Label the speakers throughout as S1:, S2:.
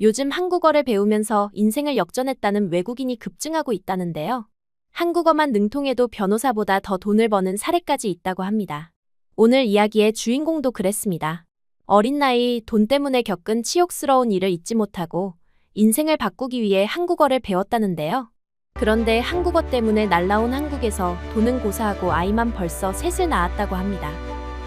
S1: 요즘 한국어를 배우면서 인생을 역전했다는 외국인이 급증하고 있다는데요. 한국어만 능통해도 변호사보다 더 돈을 버는 사례까지 있다고 합니다. 오늘 이야기의 주인공도 그랬습니다. 어린 나이 돈 때문에 겪은 치욕스러운 일을 잊지 못하고 인생을 바꾸기 위해 한국어를 배웠다는데요. 그런데 한국어 때문에 날라온 한국에서 돈은 고사하고 아이만 벌써 셋을 낳았다고 합니다.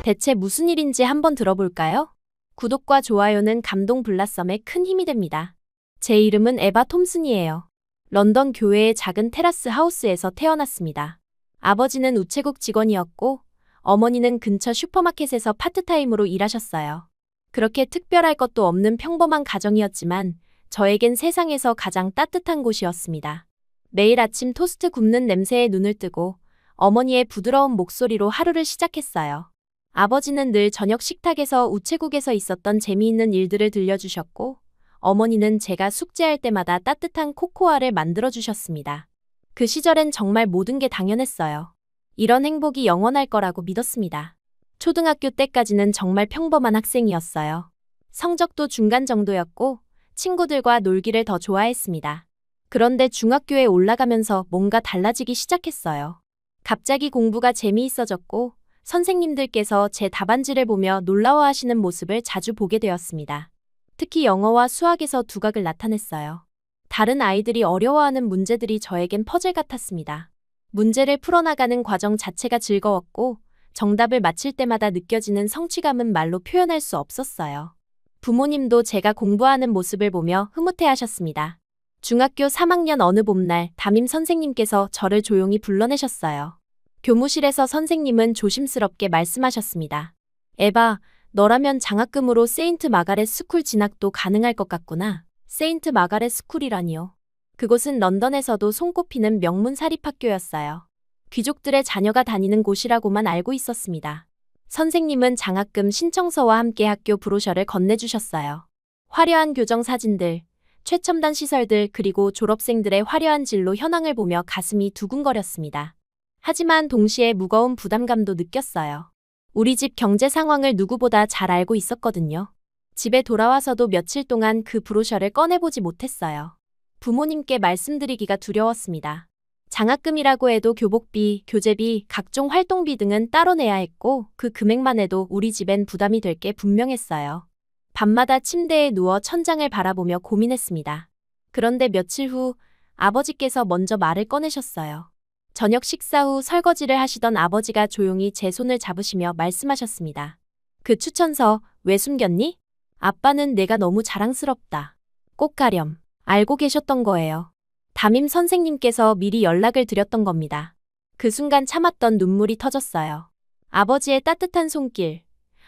S1: 대체 무슨 일인지 한번 들어볼까요? 구독과 좋아요는 감동 블라썸에 큰 힘이 됩니다. 제 이름은 에바 톰슨이에요. 런던 교외의 작은 테라스 하우스에서 태어났습니다. 아버지는 우체국 직원이었고 어머니는 근처 슈퍼마켓에서 파트타임으로 일하셨어요. 그렇게 특별할 것도 없는 평범한 가정이었지만 저에겐 세상에서 가장 따뜻한 곳이었습니다. 매일 아침 토스트 굽는 냄새에 눈을 뜨고 어머니의 부드러운 목소리로 하루를 시작했어요. 아버지는 늘 저녁 식탁에서 우체국에서 있었던 재미있는 일들을 들려주셨고 어머니는 제가 숙제할 때마다 따뜻한 코코아를 만들어주셨습니다. 그 시절엔 정말 모든 게 당연했어요. 이런 행복이 영원할 거라고 믿었습니다. 초등학교 때까지는 정말 평범한 학생이었어요. 성적도 중간 정도였고 친구들과 놀기를 더 좋아했습니다. 그런데 중학교에 올라가면서 뭔가 달라지기 시작했어요. 갑자기 공부가 재미있어졌고 선생님들께서 제 답안지를 보며 놀라워하시는 모습을 자주 보게 되었습니다. 특히 영어와 수학에서 두각을 나타냈어요. 다른 아이들이 어려워하는 문제들이 저에겐 퍼즐 같았습니다. 문제를 풀어나가는 과정 자체가 즐거웠고 정답을 맞힐 때마다 느껴지는 성취감은 말로 표현할 수 없었어요. 부모님도 제가 공부하는 모습을 보며 흐뭇해하셨습니다. 중학교 3학년 어느 봄날 담임 선생님께서 저를 조용히 불러내셨어요. 교무실에서 선생님은 조심스럽게 말씀하셨습니다. 에바, 너라면 장학금으로 세인트 마가렛 스쿨 진학도 가능할 것 같구나. 세인트 마가렛 스쿨이라니요. 그곳은 런던에서도 손꼽히는 명문 사립학교였어요. 귀족들의 자녀가 다니는 곳이라고만 알고 있었습니다. 선생님은 장학금 신청서와 함께 학교 브로셔를 건네주셨어요. 화려한 교정 사진들, 최첨단 시설들 그리고 졸업생들의 화려한 진로 현황을 보며 가슴이 두근거렸습니다. 하지만 동시에 무거운 부담감도 느꼈어요. 우리 집 경제 상황을 누구보다 잘 알고 있었거든요. 집에 돌아와서도 며칠 동안 그 브로셔를 꺼내보지 못했어요. 부모님께 말씀드리기가 두려웠습니다. 장학금이라고 해도 교복비, 교재비, 각종 활동비 등은 따로 내야 했고 그 금액만 해도 우리 집엔 부담이 될 게 분명했어요. 밤마다 침대에 누워 천장을 바라보며 고민했습니다. 그런데 며칠 후 아버지께서 먼저 말을 꺼내셨어요. 저녁 식사 후 설거지를 하시던 아버지가 조용히 제 손을 잡으시며 말씀하셨습니다. 그 추천서 왜 숨겼니? 아빠는 내가 너무 자랑스럽다. 꼭 가렴. 알고 계셨던 거예요. 담임 선생님께서 미리 연락을 드렸던 겁니다. 그 순간 참았던 눈물이 터졌어요. 아버지의 따뜻한 손길,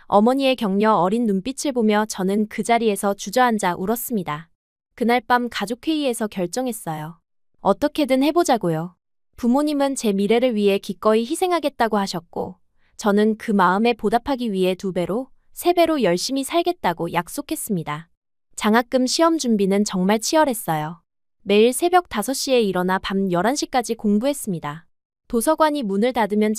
S1: 어머니의 격려 어린 눈빛을 보며 저는 그 자리에서 주저앉아 울었습니다. 그날 밤 가족회의에서 결정했어요. 어떻게든 해보자고요. 부모님은 제 미래를 위해 기꺼이 희생하겠다고 하셨고 저는 그 마음에 보답하기 위해 2배로, 3배로 열심히 살겠다고 약속했습니다. 장학금 시험 준비는 정말 치열했어요. 매일 새벽 5시에 일어나 밤 11시까지 공부했습니다. 도서관이 문을 닫으면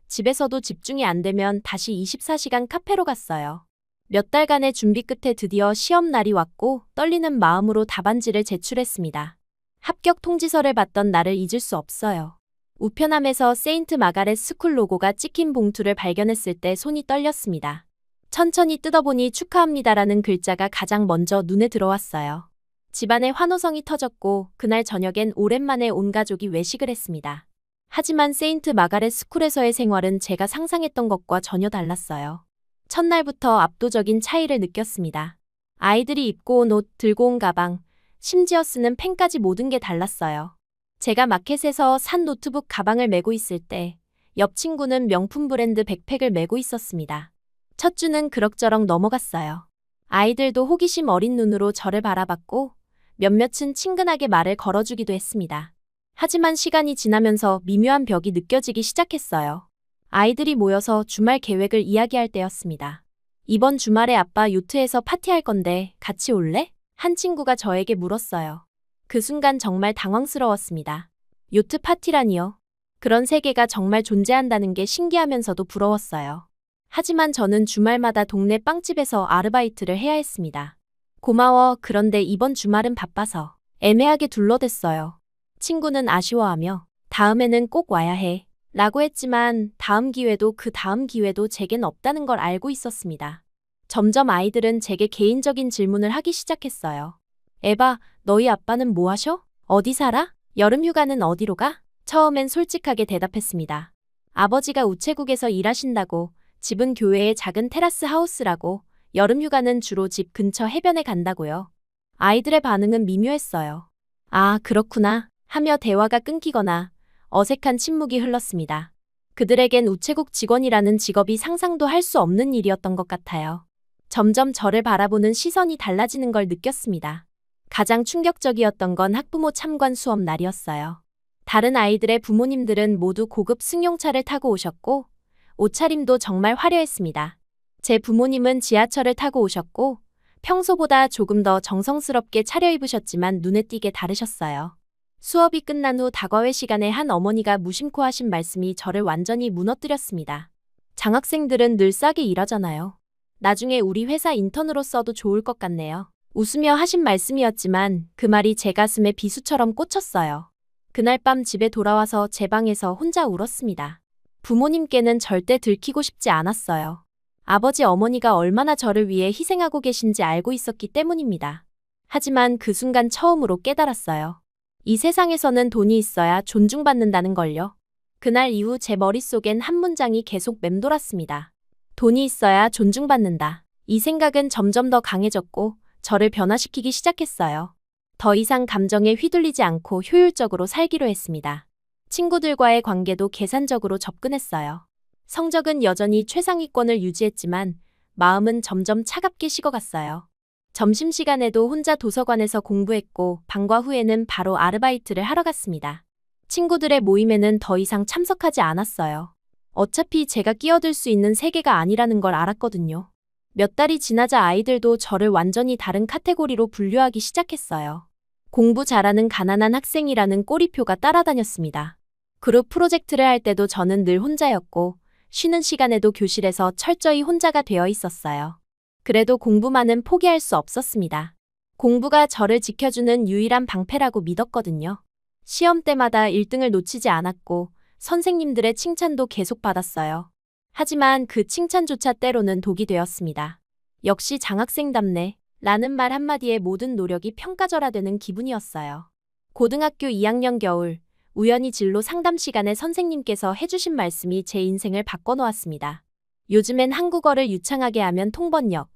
S1: 집에서도 집중이 안 되면 다시 24시간 카페로 갔어요. 몇 달간의 준비 끝에 드디어 시험 날이 왔고 떨리는 마음으로 답안지를 제출했습니다. 합격 통지서를 받던 날을 잊을 수 없어요. 우편함에서 세인트 마가렛 스쿨 로고가 찍힌 봉투를 발견했을 때 손이 떨렸습니다. 천천히 뜯어보니 축하합니다라는 글자가 가장 먼저 눈에 들어왔어요. 집안에 환호성이 터졌고 그날 저녁엔 오랜만에 온 가족이 외식을 했습니다. 하지만 세인트 마가렛 스쿨에서의 생활은 제가 상상했던 것과 전혀 달랐어요. 첫날부터 압도적인 차이를 느꼈습니다. 아이들이 입고 온 옷, 들고 온 가방, 심지어 쓰는 펜까지 모든 게 달랐어요. 제가 마켓에서 산 노트북 가방을 메고 있을 때 옆 친구는 명품 브랜드 백팩을 메고 있었습니다. 첫 주는 그럭저럭 넘어갔어요. 아이들도 호기심 어린 눈으로 저를 바라봤고 몇몇은 친근하게 말을 걸어주기도 했습니다. 하지만 시간이 지나면서 미묘한 벽이 느껴지기 시작했어요. 아이들이 모여서 주말 계획을 이야기할 때였습니다. 이번 주말에 아빠 요트에서 파티할 건데 같이 올래? 한 친구가 저에게 물었어요. 그 순간 정말 당황스러웠습니다. 요트 파티라니요? 그런 세계가 정말 존재한다는 게 신기하면서도 부러웠어요. 하지만 저는 주말마다 동네 빵집에서 아르바이트를 해야 했습니다. 고마워. 그런데 이번 주말은 바빠서 애매하게 둘러댔어요. 친구는 아쉬워하며 다음에는 꼭 와야 해. 라고 했지만 다음 기회도 그 다음 기회도 제겐 없다는 걸 알고 있었습니다. 점점 아이들은 제게 개인적인 질문을 하기 시작했어요. 에바, 너희 아빠는 뭐 하셔? 어디 살아? 여름 휴가는 어디로 가? 처음엔 솔직하게 대답했습니다. 아버지가 우체국에서 일하신다고, 집은 교회의 작은 테라스 하우스라고, 여름 휴가는 주로 집 근처 해변에 간다고요. 아이들의 반응은 미묘했어요. 아, 그렇구나 하며 대화가 끊기거나 어색한 침묵이 흘렀습니다. 그들에겐 우체국 직원이라는 직업이 상상도 할 수 없는 일이었던 것 같아요. 점점 저를 바라보는 시선이 달라지는 걸 느꼈습니다. 가장 충격적이었던 건 학부모 참관 수업 날이었어요. 다른 아이들의 부모님들은 모두 고급 승용차를 타고 오셨고, 옷차림도 정말 화려했습니다. 제 부모님은 지하철을 타고 오셨고, 평소보다 조금 더 정성스럽게 차려입으셨지만 눈에 띄게 다르셨어요. 수업이 끝난 후 다과회 시간에 한 어머니가 무심코 하신 말씀이 저를 완전히 무너뜨렸습니다. 장학생들은 늘 싸게 일하잖아요. 나중에 우리 회사 인턴으로 써도 좋을 것 같네요. 웃으며 하신 말씀이었지만 그 말이 제 가슴에 비수처럼 꽂혔어요. 그날 밤 집에 돌아와서 제 방에서 혼자 울었습니다. 부모님께는 절대 들키고 싶지 않았어요. 아버지 어머니가 얼마나 저를 위해 희생하고 계신지 알고 있었기 때문입니다. 하지만 그 순간 처음으로 깨달았어요. 이 세상에서는 돈이 있어야 존중받는다는 걸요. 그날 이후 제 머릿속엔 한 문장이 계속 맴돌았습니다. 돈이 있어야 존중받는다. 이 생각은 점점 더 강해졌고 저를 변화시키기 시작했어요. 더 이상 감정에 휘둘리지 않고 효율적으로 살기로 했습니다. 친구들과의 관계도 계산적으로 접근했어요. 성적은 여전히 최상위권을 유지했지만 마음은 점점 차갑게 식어갔어요. 점심시간에도 혼자 도서관에서 공부했고 방과 후에는 바로 아르바이트를 하러 갔습니다. 친구들의 모임에는 더 이상 참석하지 않았어요. 어차피 제가 끼어들 수 있는 세계가 아니라는 걸 알았거든요. 몇 달이 지나자 아이들도 저를 완전히 다른 카테고리로 분류하기 시작했어요. 공부 잘하는 가난한 학생이라는 꼬리표가 따라다녔습니다. 그룹 프로젝트를 할 때도 저는 늘 혼자였고 쉬는 시간에도 교실에서 철저히 혼자가 되어 있었어요. 그래도 공부만은 포기할 수 없었습니다. 공부가 저를 지켜주는 유일한 방패라고 믿었거든요. 시험 때마다 1등을 놓치지 않았고 선생님들의 칭찬도 계속 받았어요. 하지만 그 칭찬조차 때로는 독이 되었습니다. 역시 장학생답네 라는 말 한마디에 모든 노력이 평가절하되는 기분이었어요. 고등학교 2학년 겨울, 우연히 진로 상담 시간에 선생님께서 해주신 말씀이 제 인생을 바꿔놓았습니다. 요즘엔 한국어를 유창하게 하면 통번역,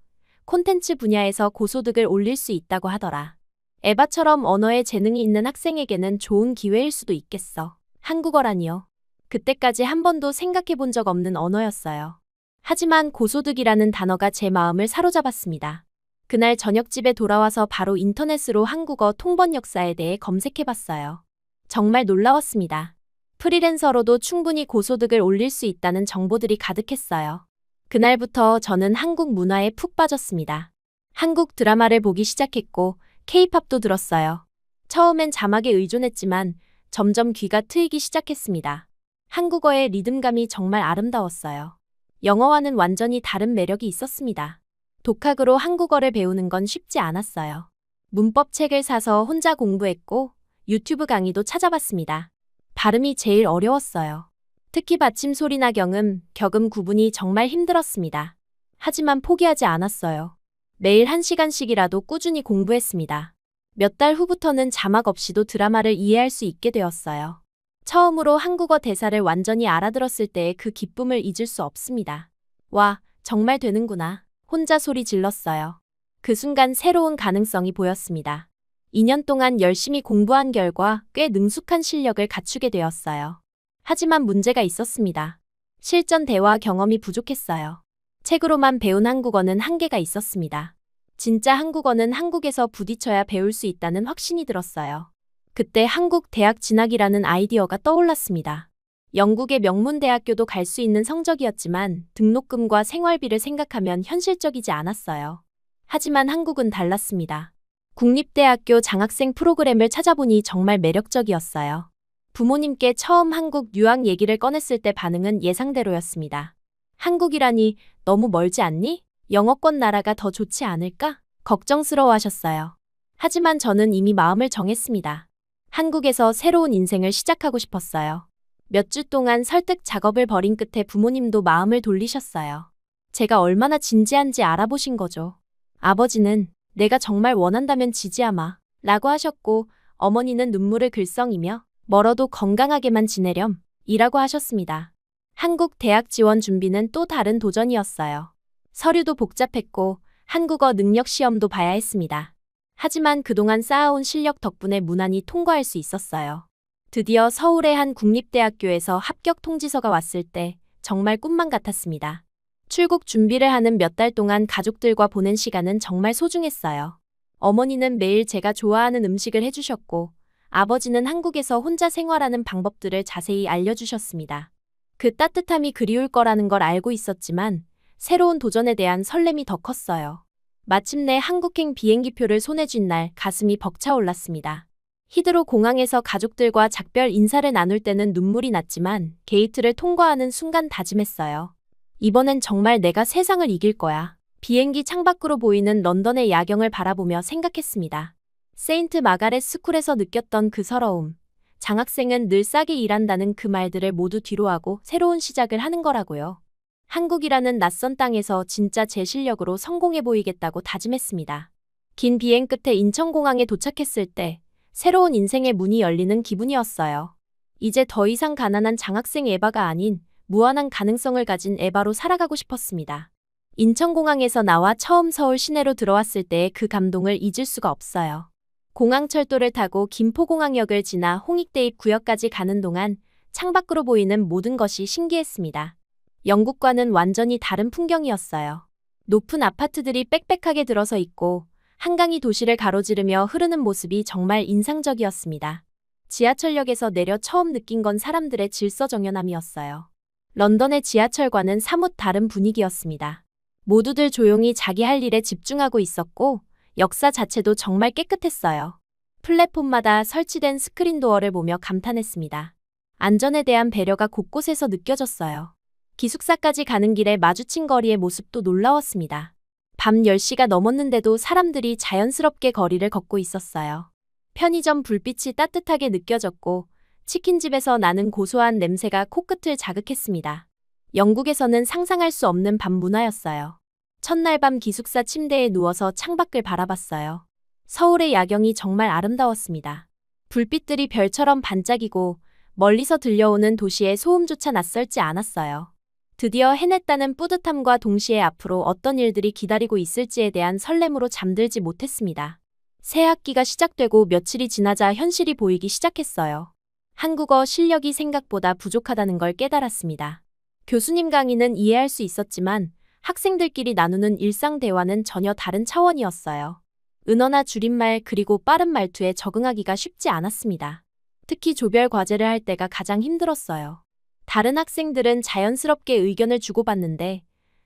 S1: 콘텐츠 분야에서 고소득을 올릴 수 있다고 하더라. 에바처럼 언어에 재능이 있는 학생에게는 좋은 기회일 수도 있겠어. 한국어라니요. 그때까지 한 번도 생각해 본 적 없는 언어였어요. 하지만 고소득이라는 단어가 제 마음을 사로잡았습니다. 그날 저녁 집에 돌아와서 바로 인터넷으로 한국어 통번역사에 대해 검색해봤어요. 정말 놀라웠습니다. 프리랜서로도 충분히 고소득을 올릴 수 있다는 정보들이 가득했어요. 그날부터 저는 한국 문화에 푹 빠졌습니다. 한국 드라마를 보기 시작했고 K-팝도 들었어요. 처음엔 자막에 의존했지만 점점 귀가 트이기 시작했습니다. 한국어의 리듬감이 정말 아름다웠어요. 영어와는 완전히 다른 매력이 있었습니다. 독학으로 한국어를 배우는 건 쉽지 않았어요. 문법 책을 사서 혼자 공부했고 유튜브 강의도 찾아봤습니다. 발음이 제일 어려웠어요. 특히 받침 소리나 격음 구분이 정말 힘들었습니다. 하지만 포기하지 않았어요. 매일 1시간씩이라도 꾸준히 공부했습니다. 몇 달 후부터는 자막 없이도 드라마를 이해할 수 있게 되었어요. 처음으로 한국어 대사를 완전히 알아들었을 때의 그 기쁨을 잊을 수 없습니다. 와, 정말 되는구나. 혼자 소리 질렀어요. 그 순간 새로운 가능성이 보였습니다. 2년 동안 열심히 공부한 결과 꽤 능숙한 실력을 갖추게 되었어요. 하지만 문제가 있었습니다. 실전 대화 경험이 부족했어요. 책으로만 배운 한국어는 한계가 있었습니다. 진짜 한국어는 한국에서 부딪혀야 배울 수 있다는 확신이 들었어요. 그때 한국 대학 진학이라는 아이디어가 떠올랐습니다. 영국의 명문 대학교도 갈 수 있는 성적이었지만 등록금과 생활비를 생각하면 현실적이지 않았어요. 하지만 한국은 달랐습니다. 국립대학교 장학생 프로그램을 찾아보니 정말 매력적이었어요. 부모님께 처음 한국 유학 얘기를 꺼냈을 때 반응은 예상대로였습니다. 한국이라니 너무 멀지 않니? 영어권 나라가 더 좋지 않을까? 걱정스러워 하셨어요. 하지만 저는 이미 마음을 정했습니다. 한국에서 새로운 인생을 시작하고 싶었어요. 몇 주 동안 설득 작업을 벌인 끝에 부모님도 마음을 돌리셨어요. 제가 얼마나 진지한지 알아보신 거죠. 아버지는 내가 정말 원한다면 지지하마 라고 하셨고, 어머니는 눈물을 글썽이며 멀어도 건강하게만 지내렴 이라고 하셨습니다. 한국 대학 지원 준비는 또 다른 도전이었어요. 서류도 복잡했고 한국어 능력 시험도 봐야 했습니다. 하지만 그동안 쌓아온 실력 덕분에 무난히 통과할 수 있었어요. 드디어 서울의 한 국립대학교에서 합격 통지서가 왔을 때 정말 꿈만 같았습니다. 출국 준비를 하는 몇 달 동안 가족들과 보낸 시간은 정말 소중했어요. 어머니는 매일 제가 좋아하는 음식을 해주셨고, 아버지는 한국에서 혼자 생활하는 방법들을 자세히 알려주셨습니다. 그 따뜻함이 그리울 거라는 걸 알고 있었지만 새로운 도전에 대한 설렘이 더 컸어요. 마침내 한국행 비행기표를 손에 쥔 날 가슴이 벅차올랐습니다. 히드로 공항에서 가족들과 작별 인사를 나눌 때는 눈물이 났지만 게이트를 통과하는 순간 다짐했어요. 이번엔 정말 내가 세상을 이길 거야. 비행기 창밖으로 보이는 런던의 야경을 바라보며 생각했습니다. 세인트 마가렛 스쿨에서 느꼈던 그 서러움. 장학생은 늘 싸게 일한다는 그 말들을 모두 뒤로하고 새로운 시작을 하는 거라고요. 한국이라는 낯선 땅에서 진짜 제 실력으로 성공해 보이겠다고 다짐했습니다. 긴 비행 끝에 인천공항에 도착했을 때 새로운 인생의 문이 열리는 기분이었어요. 이제 더 이상 가난한 장학생 에바가 아닌 무한한 가능성을 가진 에바로 살아가고 싶었습니다. 인천공항에서 나와 처음 서울 시내로 들어왔을 때의 그 감동을 잊을 수가 없어요. 공항철도를 타고 김포공항역을 지나 홍익대입 구역까지 가는 동안 창밖으로 보이는 모든 것이 신기했습니다. 영국과는 완전히 다른 풍경이었어요. 높은 아파트들이 빽빽하게 들어서 있고 한강이 도시를 가로지르며 흐르는 모습이 정말 인상적이었습니다. 지하철역에서 내려 처음 느낀 건 사람들의 질서정연함이었어요. 런던의 지하철과는 사뭇 다른 분위기였습니다. 모두들 조용히 자기 할 일에 집중하고 있었고 역사 자체도 정말 깨끗했어요. 플랫폼마다 설치된 스크린 도어를 보며 감탄했습니다. 안전에 대한 배려가 곳곳에서 느껴졌어요. 기숙사까지 가는 길에 마주친 거리의 모습도 놀라웠습니다. 밤 10시가 넘었는데도 사람들이 자연스럽게 거리를 걷고 있었어요. 편의점 불빛이 따뜻하게 느껴졌고 치킨집에서 나는 고소한 냄새가 코끝을 자극했습니다. 영국에서는 상상할 수 없는 밤 문화였어요. 첫날 밤 기숙사 침대에 누워서 창밖을 바라봤어요. 서울의 야경이 정말 아름다웠습니다. 불빛들이 별처럼 반짝이고 멀리서 들려오는 도시의 소음조차 낯설지 않았어요. 드디어 해냈다는 뿌듯함과 동시에 앞으로 어떤 일들이 기다리고 있을지에 대한 설렘으로 잠들지 못했습니다. 새 학기가 시작되고 며칠이 지나자 현실이 보이기 시작했어요. 한국어 실력이 생각보다 부족하다는 걸 깨달았습니다. 교수님 강의는 이해할 수 있었지만 학생들끼리 나누는 일상 대화는 전혀 다른 차원이었어요. 은어나 줄임말 그리고 빠른 말투에 적응하기가 쉽지 않았습니다. 특히 조별 과제를 할 때가 가장 힘들었어요. 다른 학생들은 자연스럽게 의견을 주고받는데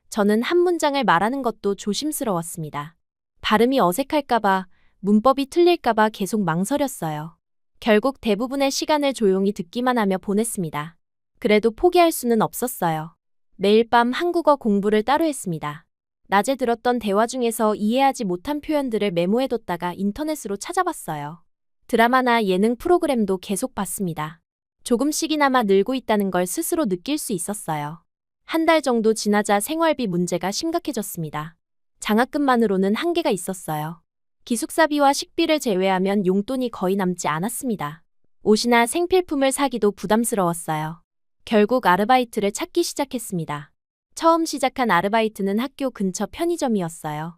S1: 저는 한 문장을 말하는 것도 조심스러웠습니다. 발음이 어색할까봐, 문법이 틀릴까봐 계속 망설였어요. 결국 대부분의 시간을 조용히 듣기만 하며 보냈습니다. 그래도 포기할 수는 없었어요. 매일 밤 한국어 공부를 따로 했습니다. 낮에 들었던 대화 중에서 이해하지 못한 표현들을 메모해뒀다가 인터넷으로 찾아봤어요. 드라마나 예능 프로그램도 계속 봤습니다. 조금씩이나마 늘고 있다는 걸 스스로 느낄 수 있었어요. 한 달 정도 지나자 생활비 문제가 심각해졌습니다. 장학금만으로는 한계가 있었어요. 기숙사비와 식비를 제외하면 용돈이 거의 남지 않았습니다. 옷이나 생필품을 사기도 부담스러웠어요. 결국 아르바이트를 찾기 시작했습니다. 처음 시작한 아르바이트는 학교 근처 편의점이었어요.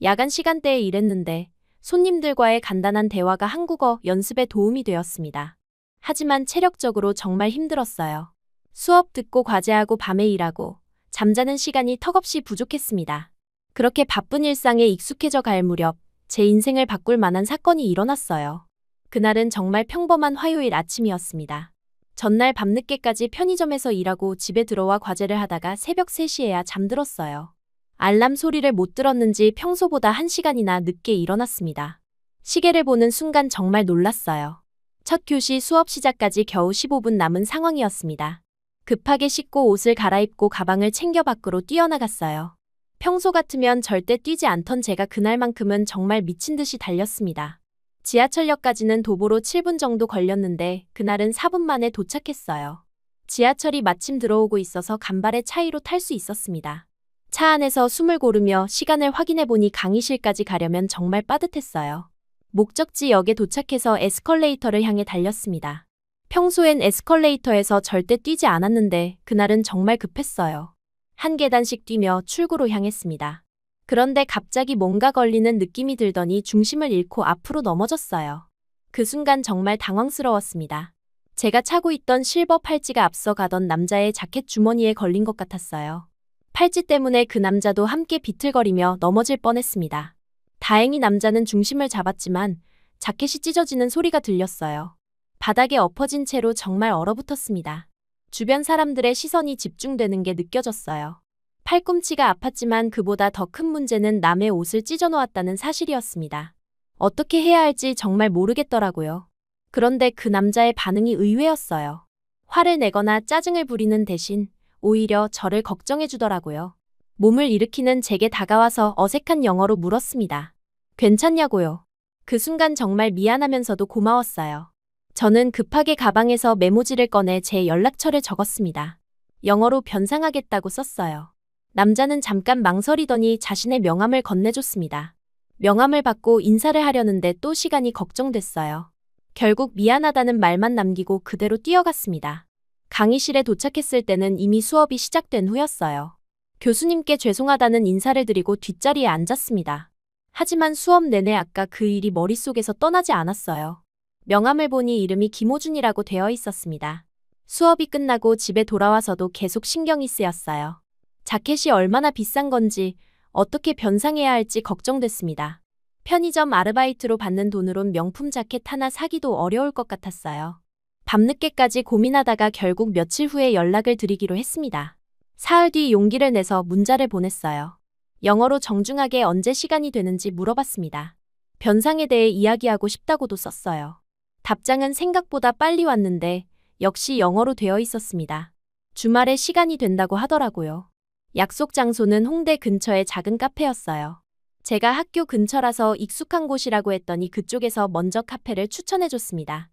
S1: 야간 시간대에 일했는데 손님들과의 간단한 대화가 한국어 연습에 도움이 되었습니다. 하지만 체력적으로 정말 힘들었어요. 수업 듣고 과제하고 밤에 일하고 잠자는 시간이 턱없이 부족했습니다. 그렇게 바쁜 일상에 익숙해져 갈 무렵 제 인생을 바꿀 만한 사건이 일어났어요. 그날은 정말 평범한 화요일 아침이었습니다. 전날 밤늦게까지 편의점에서 일하고 집에 들어와 과제를 하다가 새벽 3시에야 잠들었어요. 알람 소리를 못 들었는지 평소보다 1시간이나 늦게 일어났습니다. 시계를 보는 순간 정말 놀랐어요. 첫 교시 수업 시작까지 겨우 15분 남은 상황이었습니다. 급하게 씻고 옷을 갈아입고 가방을 챙겨 밖으로 뛰어나갔어요. 평소 같으면 절대 뛰지 않던 제가 그날만큼은 정말 미친 듯이 달렸습니다. 지하철역까지는 도보로 7분 정도 걸렸는데 그날은 4분 만에 도착했어요. 지하철이 마침 들어오고 있어서 간발의 차이로 탈 수 있었습니다. 차 안에서 숨을 고르며 시간을 확인해보니 강의실까지 가려면 정말 빠듯했어요. 목적지 역에 도착해서 에스컬레이터를 향해 달렸습니다. 평소엔 에스컬레이터에서 절대 뛰지 않았는데 그날은 정말 급했어요. 한 계단씩 뛰며 출구로 향했습니다. 그런데 갑자기 뭔가 걸리는 느낌이 들더니 중심을 잃고 앞으로 넘어졌어요. 그 순간 정말 당황스러웠습니다. 제가 차고 있던 실버 팔찌가 앞서 가던 남자의 자켓 주머니에 걸린 것 같았어요. 팔찌 때문에 그 남자도 함께 비틀거리며 넘어질 뻔했습니다. 다행히 남자는 중심을 잡았지만 자켓이 찢어지는 소리가 들렸어요. 바닥에 엎어진 채로 정말 얼어붙었습니다. 주변 사람들의 시선이 집중되는 게 느껴졌어요. 팔꿈치가 아팠지만 그보다 더 큰 문제는 남의 옷을 찢어놓았다는 사실이었습니다. 어떻게 해야 할지 정말 모르겠더라고요. 그런데 그 남자의 반응이 의외였어요. 화를 내거나 짜증을 부리는 대신 오히려 저를 걱정해 주더라고요. 몸을 일으키는 제게 다가와서 어색한 영어로 물었습니다. 괜찮냐고요? 그 순간 정말 미안하면서도 고마웠어요. 저는 급하게 가방에서 메모지를 꺼내 제 연락처를 적었습니다. 영어로 변상하겠다고 썼어요. 남자는 잠깐 망설이더니 자신의 명함을 건네줬습니다. 명함을 받고 인사를 하려는데 또 시간이 걱정됐어요. 결국 미안하다는 말만 남기고 그대로 뛰어갔습니다. 강의실에 도착했을 때는 이미 수업이 시작된 후였어요. 교수님께 죄송하다는 인사를 드리고 뒷자리에 앉았습니다. 하지만 수업 내내 아까 그 일이 머릿속에서 떠나지 않았어요. 명함을 보니 이름이 김호준이라고 되어 있었습니다. 수업이 끝나고 집에 돌아와서도 계속 신경이 쓰였어요. 자켓이 얼마나 비싼 건지 어떻게 변상해야 할지 걱정됐습니다. 편의점 아르바이트로 받는 돈으론 명품 자켓 하나 사기도 어려울 것 같았어요. 밤늦게까지 고민하다가 결국 며칠 후에 연락을 드리기로 했습니다. 사흘 뒤 용기를 내서 문자를 보냈어요. 영어로 정중하게 언제 시간이 되는지 물어봤습니다. 변상에 대해 이야기하고 싶다고도 썼어요. 답장은 생각보다 빨리 왔는데 역시 영어로 되어 있었습니다. 주말에 시간이 된다고 하더라고요. 약속 장소는 홍대 근처의 작은 카페였어요. 제가 학교 근처라서 익숙한 곳이라고 했더니 그쪽에서 먼저 카페를 추천해줬습니다.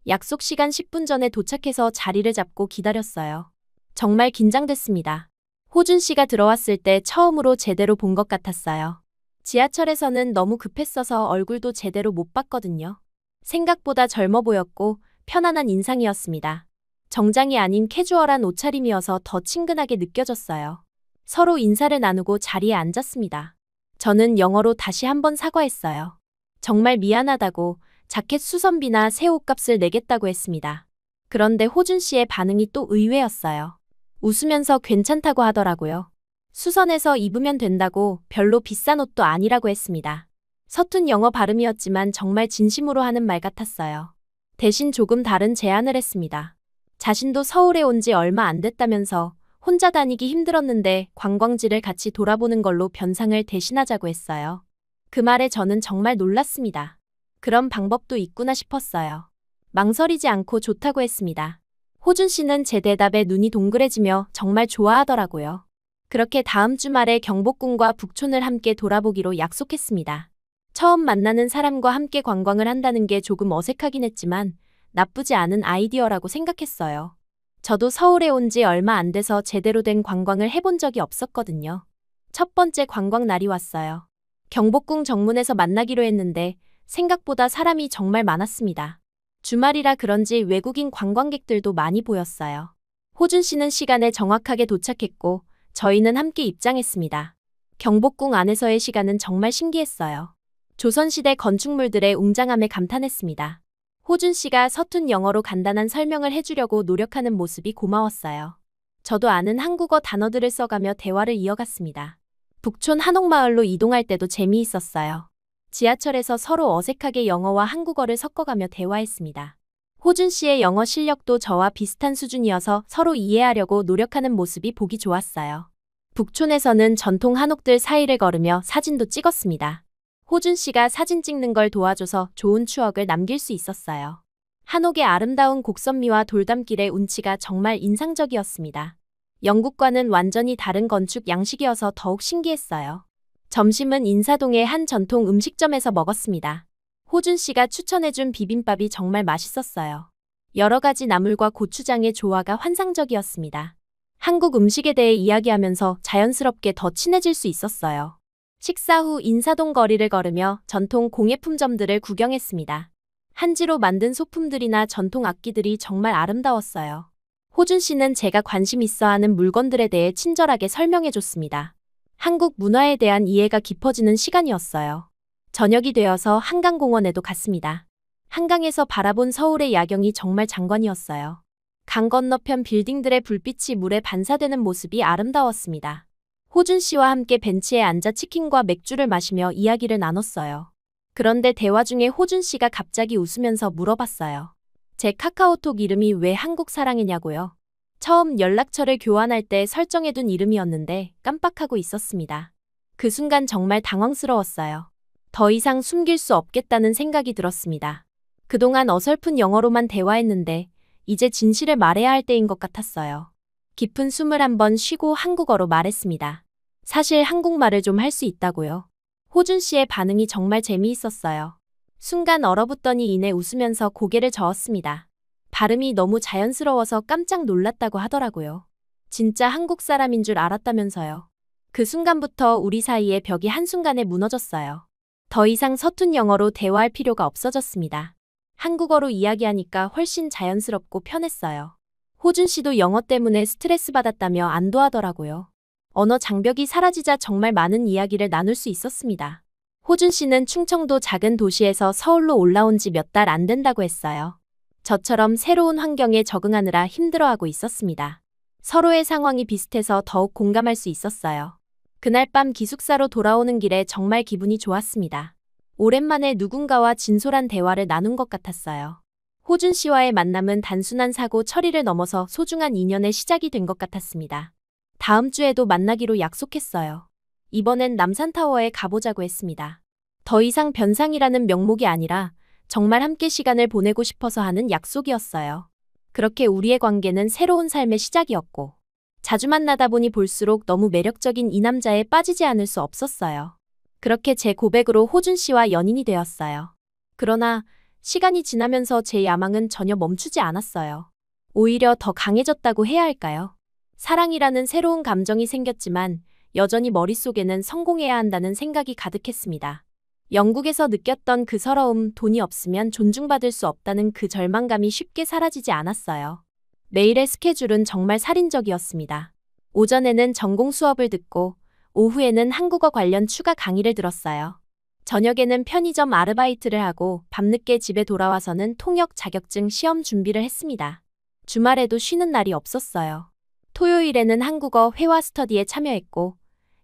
S1: 약속 시간 10분 전에 도착해서 자리를 잡고 기다렸어요. 정말 긴장됐습니다. 호준 씨가 들어왔을 때 처음으로 제대로 본 것 같았어요. 지하철에서는 너무 급했어서 얼굴도 제대로 못 봤거든요. 생각보다 젊어 보였고 편안한 인상이었습니다. 정장이 아닌 캐주얼한 옷차림이어서 더 친근하게 느껴졌어요. 서로 인사를 나누고 자리에 앉았습니다. 저는 영어로 다시 한번 사과했어요. 정말 미안하다고 자켓 수선비나 새 옷값을 내겠다고 했습니다. 그런데 호준 씨의 반응이 또 의외였어요. 웃으면서 괜찮다고 하더라고요. 수선해서 입으면 된다고 별로 비싼 옷도 아니라고 했습니다. 서툰 영어 발음이었지만 정말 진심으로 하는 말 같았어요. 대신 조금 다른 제안을 했습니다. 자신도 서울에 온 지 얼마 안 됐다면서 혼자 다니기 힘들었는데 관광지를 같이 돌아보는 걸로 변상을 대신하자고 했어요. 그 말에 저는 정말 놀랐습니다. 그런 방법도 있구나 싶었어요. 망설이지 않고 좋다고 했습니다. 호준 씨는 제 대답에 눈이 동그래지며 정말 좋아하더라고요. 그렇게 다음 주말에 경복궁과 북촌을 함께 돌아보기로 약속했습니다. 처음 만나는 사람과 함께 관광을 한다는 게 조금 어색하긴 했지만 나쁘지 않은 아이디어라고 생각했어요. 저도 서울에 온 지 얼마 안 돼서 제대로 된 관광을 해본 적이 없었거든요. 첫 번째 관광 날이 왔어요. 경복궁 정문에서 만나기로 했는데 생각보다 사람이 정말 많았습니다. 주말이라 그런지 외국인 관광객들도 많이 보였어요. 호준 씨는 시간에 정확하게 도착했고 저희는 함께 입장했습니다. 경복궁 안에서의 시간은 정말 신기했어요. 조선시대 건축물들의 웅장함에 감탄했습니다. 호준 씨가 서툰 영어로 간단한 설명을 해주려고 노력하는 모습이 고마웠어요. 저도 아는 한국어 단어들을 써가며 대화를 이어갔습니다. 북촌 한옥마을로 이동할 때도 재미있었어요. 지하철에서 서로 어색하게 영어와 한국어를 섞어가며 대화했습니다. 호준 씨의 영어 실력도 저와 비슷한 수준이어서 서로 이해하려고 노력하는 모습이 보기 좋았어요. 북촌에서는 전통 한옥들 사이를 걸으며 사진도 찍었습니다. 호준 씨가 사진 찍는 걸 도와줘서 좋은 추억을 남길 수 있었어요. 한옥의 아름다운 곡선미와 돌담길의 운치가 정말 인상적이었습니다. 영국과는 완전히 다른 건축 양식이어서 더욱 신기했어요. 점심은 인사동의 한 전통 음식점에서 먹었습니다. 호준 씨가 추천해준 비빔밥이 정말 맛있었어요. 여러 가지 나물과 고추장의 조화가 환상적이었습니다. 한국 음식에 대해 이야기하면서 자연스럽게 더 친해질 수 있었어요. 식사 후 인사동 거리를 걸으며 전통 공예품점들을 구경했습니다. 한지로 만든 소품들이나 전통 악기들이 정말 아름다웠어요. 호준 씨는 제가 관심 있어 하는 물건들에 대해 친절하게 설명해줬습니다. 한국 문화에 대한 이해가 깊어지는 시간이었어요. 저녁이 되어서 한강공원에도 갔습니다. 한강에서 바라본 서울의 야경이 정말 장관이었어요. 강 건너편 빌딩들의 불빛이 물에 반사되는 모습이 아름다웠습니다. 호준 씨와 함께 벤치에 앉아 치킨과 맥주를 마시며 이야기를 나눴어요. 그런데 대화 중에 호준 씨가 갑자기 웃으면서 물어봤어요. 제 카카오톡 이름이 왜 한국 사랑이냐고요. 처음 연락처를 교환할 때 설정해둔 이름이었는데 깜빡하고 있었습니다. 그 순간 정말 당황스러웠어요. 더 이상 숨길 수 없겠다는 생각이 들었습니다. 그동안 어설픈 영어로만 대화했는데 이제 진실을 말해야 할 때인 것 같았어요. 깊은 숨을 한번 쉬고 한국어로 말했습니다. 사실 한국말을 좀 할 수 있다고요. 호준 씨의 반응이 정말 재미있었어요. 순간 얼어붙더니 이내 웃으면서 고개를 저었습니다. 발음이 너무 자연스러워서 깜짝 놀랐다고 하더라고요. 진짜 한국 사람인 줄 알았다면서요. 그 순간부터 우리 사이의 벽이 한순간에 무너졌어요. 더 이상 서툰 영어로 대화할 필요가 없어졌습니다. 한국어로 이야기하니까 훨씬 자연스럽고 편했어요. 호준 씨도 영어 때문에 스트레스 받았다며 안도하더라고요. 언어 장벽이 사라지자 정말 많은 이야기를 나눌 수 있었습니다. 호준 씨는 충청도 작은 도시에서 서울로 올라온 지 몇 달 안 된다고 했어요. 저처럼 새로운 환경에 적응하느라 힘들어하고 있었습니다. 서로의 상황이 비슷해서 더욱 공감할 수 있었어요. 그날 밤 기숙사로 돌아오는 길에 정말 기분이 좋았습니다. 오랜만에 누군가와 진솔한 대화를 나눈 것 같았어요. 호준 씨와의 만남은 단순한 사고 처리를 넘어서 소중한 인연의 시작이 된 것 같았습니다. 다음 주에도 만나기로 약속했어요. 이번엔 남산타워에 가보자고 했습니다. 더 이상 변상이라는 명목이 아니라 정말 함께 시간을 보내고 싶어서 하는 약속이었어요. 그렇게 우리의 관계는 새로운 삶의 시작이었고, 자주 만나다 보니 볼수록 너무 매력적인 이 남자에 빠지지 않을 수 없었어요. 그렇게 제 고백으로 호준 씨와 연인이 되었어요. 그러나 시간이 지나면서 제 야망은 전혀 멈추지 않았어요. 오히려 더 강해졌다고 해야 할까요? 사랑이라는 새로운 감정이 생겼지만 여전히 머릿속에는 성공해야 한다는 생각이 가득했습니다. 영국에서 느꼈던 그 서러움, 돈이 없으면 존중받을 수 없다는 그 절망감이 쉽게 사라지지 않았어요. 매일의 스케줄은 정말 살인적이었습니다. 오전에는 전공 수업을 듣고 오후에는 한국어 관련 추가 강의를 들었어요. 저녁에는 편의점 아르바이트를 하고 밤늦게 집에 돌아와서는 통역 자격증 시험 준비를 했습니다. 주말에도 쉬는 날이 없었어요. 토요일에는 한국어 회화 스터디에 참여했고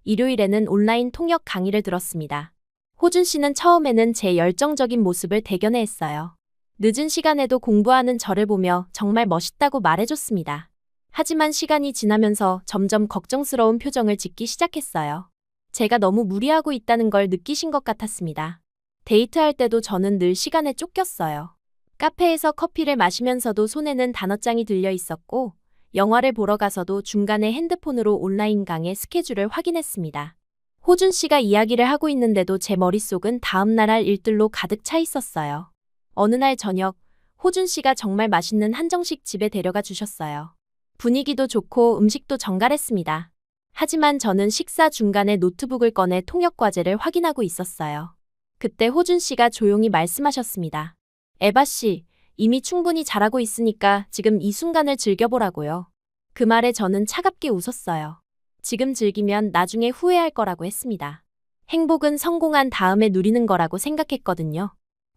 S1: 일요일에는 온라인 통역 강의를 들었습니다. 호준 씨는 처음에는 제 열정적인 모습을 대견해 했어요. 늦은 시간에도 공부하는 저를 보며 정말 멋있다고 말해줬습니다. 하지만 시간이 지나면서 점점 걱정스러운 표정을 짓기 시작했어요. 제가 너무 무리하고 있다는 걸 느끼신 것 같았습니다. 데이트할 때도 저는 늘 시간에 쫓겼어요. 카페에서 커피를 마시면서도 손에는 단어장이 들려 있었고, 영화를 보러 가서도 중간에 핸드폰으로 온라인 강의 스케줄을 확인했습니다. 호준 씨가 이야기를 하고 있는데도 제 머릿속은 다음날 할 일들로 가득 차 있었어요. 어느 날 저녁, 호준 씨가 정말 맛있는 한정식 집에 데려가 주셨어요. 분위기도 좋고 음식도 정갈했습니다. 하지만 저는 식사 중간에 노트북을 꺼내 통역 과제를 확인하고 있었어요. 그때 호준 씨가 조용히 말씀하셨습니다. 에바 씨, 이미 충분히 잘하고 있으니까 지금 이 순간을 즐겨보라고요. 그 말에 저는 차갑게 웃었어요. 지금 즐기면 나중에 후회할 거라고 했습니다. 행복은 성공한 다음에 누리는 거라고 생각했거든요.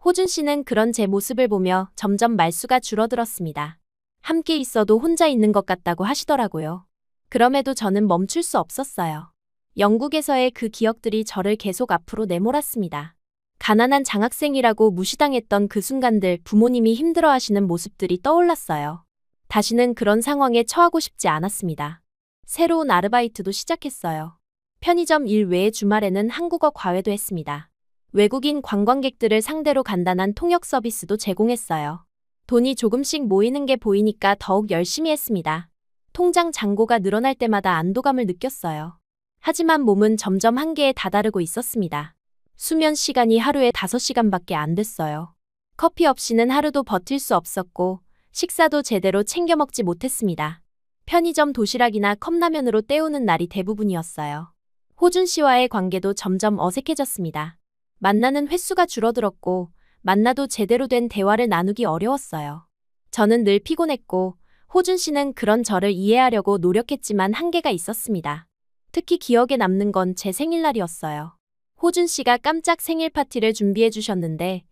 S1: 호준 씨는 그런 제 모습을 보며 점점 말수가 줄어들었습니다. 함께 있어도 혼자 있는 것 같다고 하시더라고요. 그럼에도 저는 멈출 수 없었어요. 영국에서의 그 기억들이 저를 계속 앞으로 내몰았습니다. 가난한 장학생이라고 무시당했던 그 순간들, 부모님이 힘들어하시는 모습들이 떠올랐어요. 다시는 그런 상황에 처하고 싶지 않았습니다. 새로운 아르바이트도 시작했어요. 편의점 일 외에 주말에는 한국어 과외도 했습니다. 외국인 관광객들을 상대로 간단한 통역 서비스도 제공했어요. 돈이 조금씩 모이는 게 보이니까 더욱 열심히 했습니다. 통장 잔고가 늘어날 때마다 안도감을 느꼈어요. 하지만 몸은 점점 한계에 다다르고 있었습니다. 수면 시간이 하루에 5시간밖에 안 됐어요. 커피 없이는 하루도 버틸 수 없었고 식사도 제대로 챙겨 먹지 못했습니다. 편의점 도시락이나 컵라면으로 때우는 날이 대부분이었어요. 호준 씨와의 관계도 점점 어색해졌습니다. 만나는 횟수가 줄어들었고 만나도 제대로 된 대화를 나누기 어려웠어요. 저는 늘 피곤했고 호준 씨는 그런 저를 이해하려고 노력했지만 한계가 있었습니다. 특히 기억에 남는 건 제 생일날이었어요. 호준 씨가 깜짝 생일 파티를 준비해 주셨는데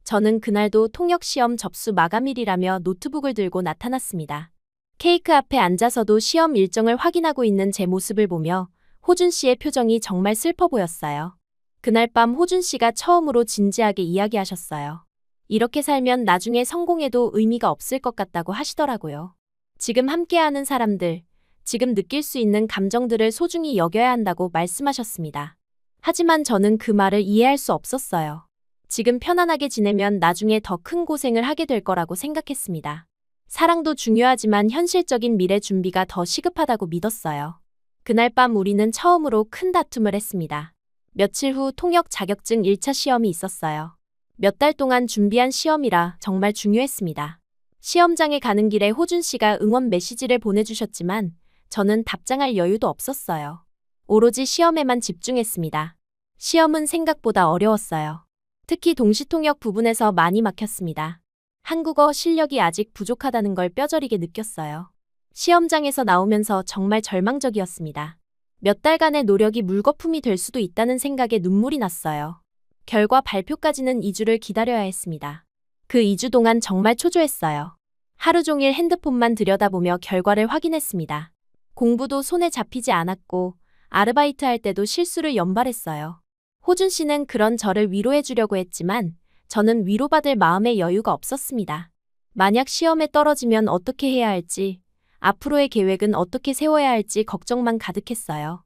S1: 저는 그날도 통역시험 접수 마감일이라며 노트북을 들고 나타났습니다. 케이크 앞에 앉아서도 시험 일정을 확인하고 있는 제 모습을 보며 호준 씨의 표정이 정말 슬퍼 보였어요. 그날 밤 호준 씨가 처음으로 진지하게 이야기하셨어요. 이렇게 살면 나중에 성공해도 의미가 없을 것 같다고 하시더라고요. 지금 함께하는 사람들, 지금 느낄 수 있는 감정들을 소중히 여겨야 한다고 말씀하셨습니다. 하지만 저는 그 말을 이해할 수 없었어요. 지금 편안하게 지내면 나중에 더 큰 고생을 하게 될 거라고 생각했습니다. 사랑도 중요하지만 현실적인 미래 준비가 더 시급하다고 믿었어요. 그날 밤 우리는 처음으로 큰 다툼을 했습니다. 며칠 후 통역 자격증 1차 시험이 있었어요. 몇 달 동안 준비한 시험이라 정말 중요했습니다. 시험장에 가는 길에 호준 씨가 응원 메시지를 보내주셨지만 저는 답장할 여유도 없었어요. 오로지 시험에만 집중했습니다. 시험은 생각보다 어려웠어요. 특히 동시통역 부분에서 많이 막혔습니다. 한국어 실력이 아직 부족하다는 걸 뼈저리게 느꼈어요. 시험장에서 나오면서 정말 절망적이었습니다. 몇 달간의 노력이 물거품이 될 수도 있다는 생각에 눈물이 났어요. 결과 발표까지는 2주를 기다려야 했습니다. 그 2주 동안 정말 초조했어요. 하루 종일 핸드폰만 들여다보며 결과를 확인했습니다. 공부도 손에 잡히지 않았고 아르바이트 할 때도 실수를 연발했어요. 호준 씨는 그런 저를 위로해 주려고 했지만 저는 위로받을 마음의 여유가 없었습니다. 만약 시험에 떨어지면 어떻게 해야 할지, 앞으로의 계획은 어떻게 세워야 할지 걱정만 가득했어요.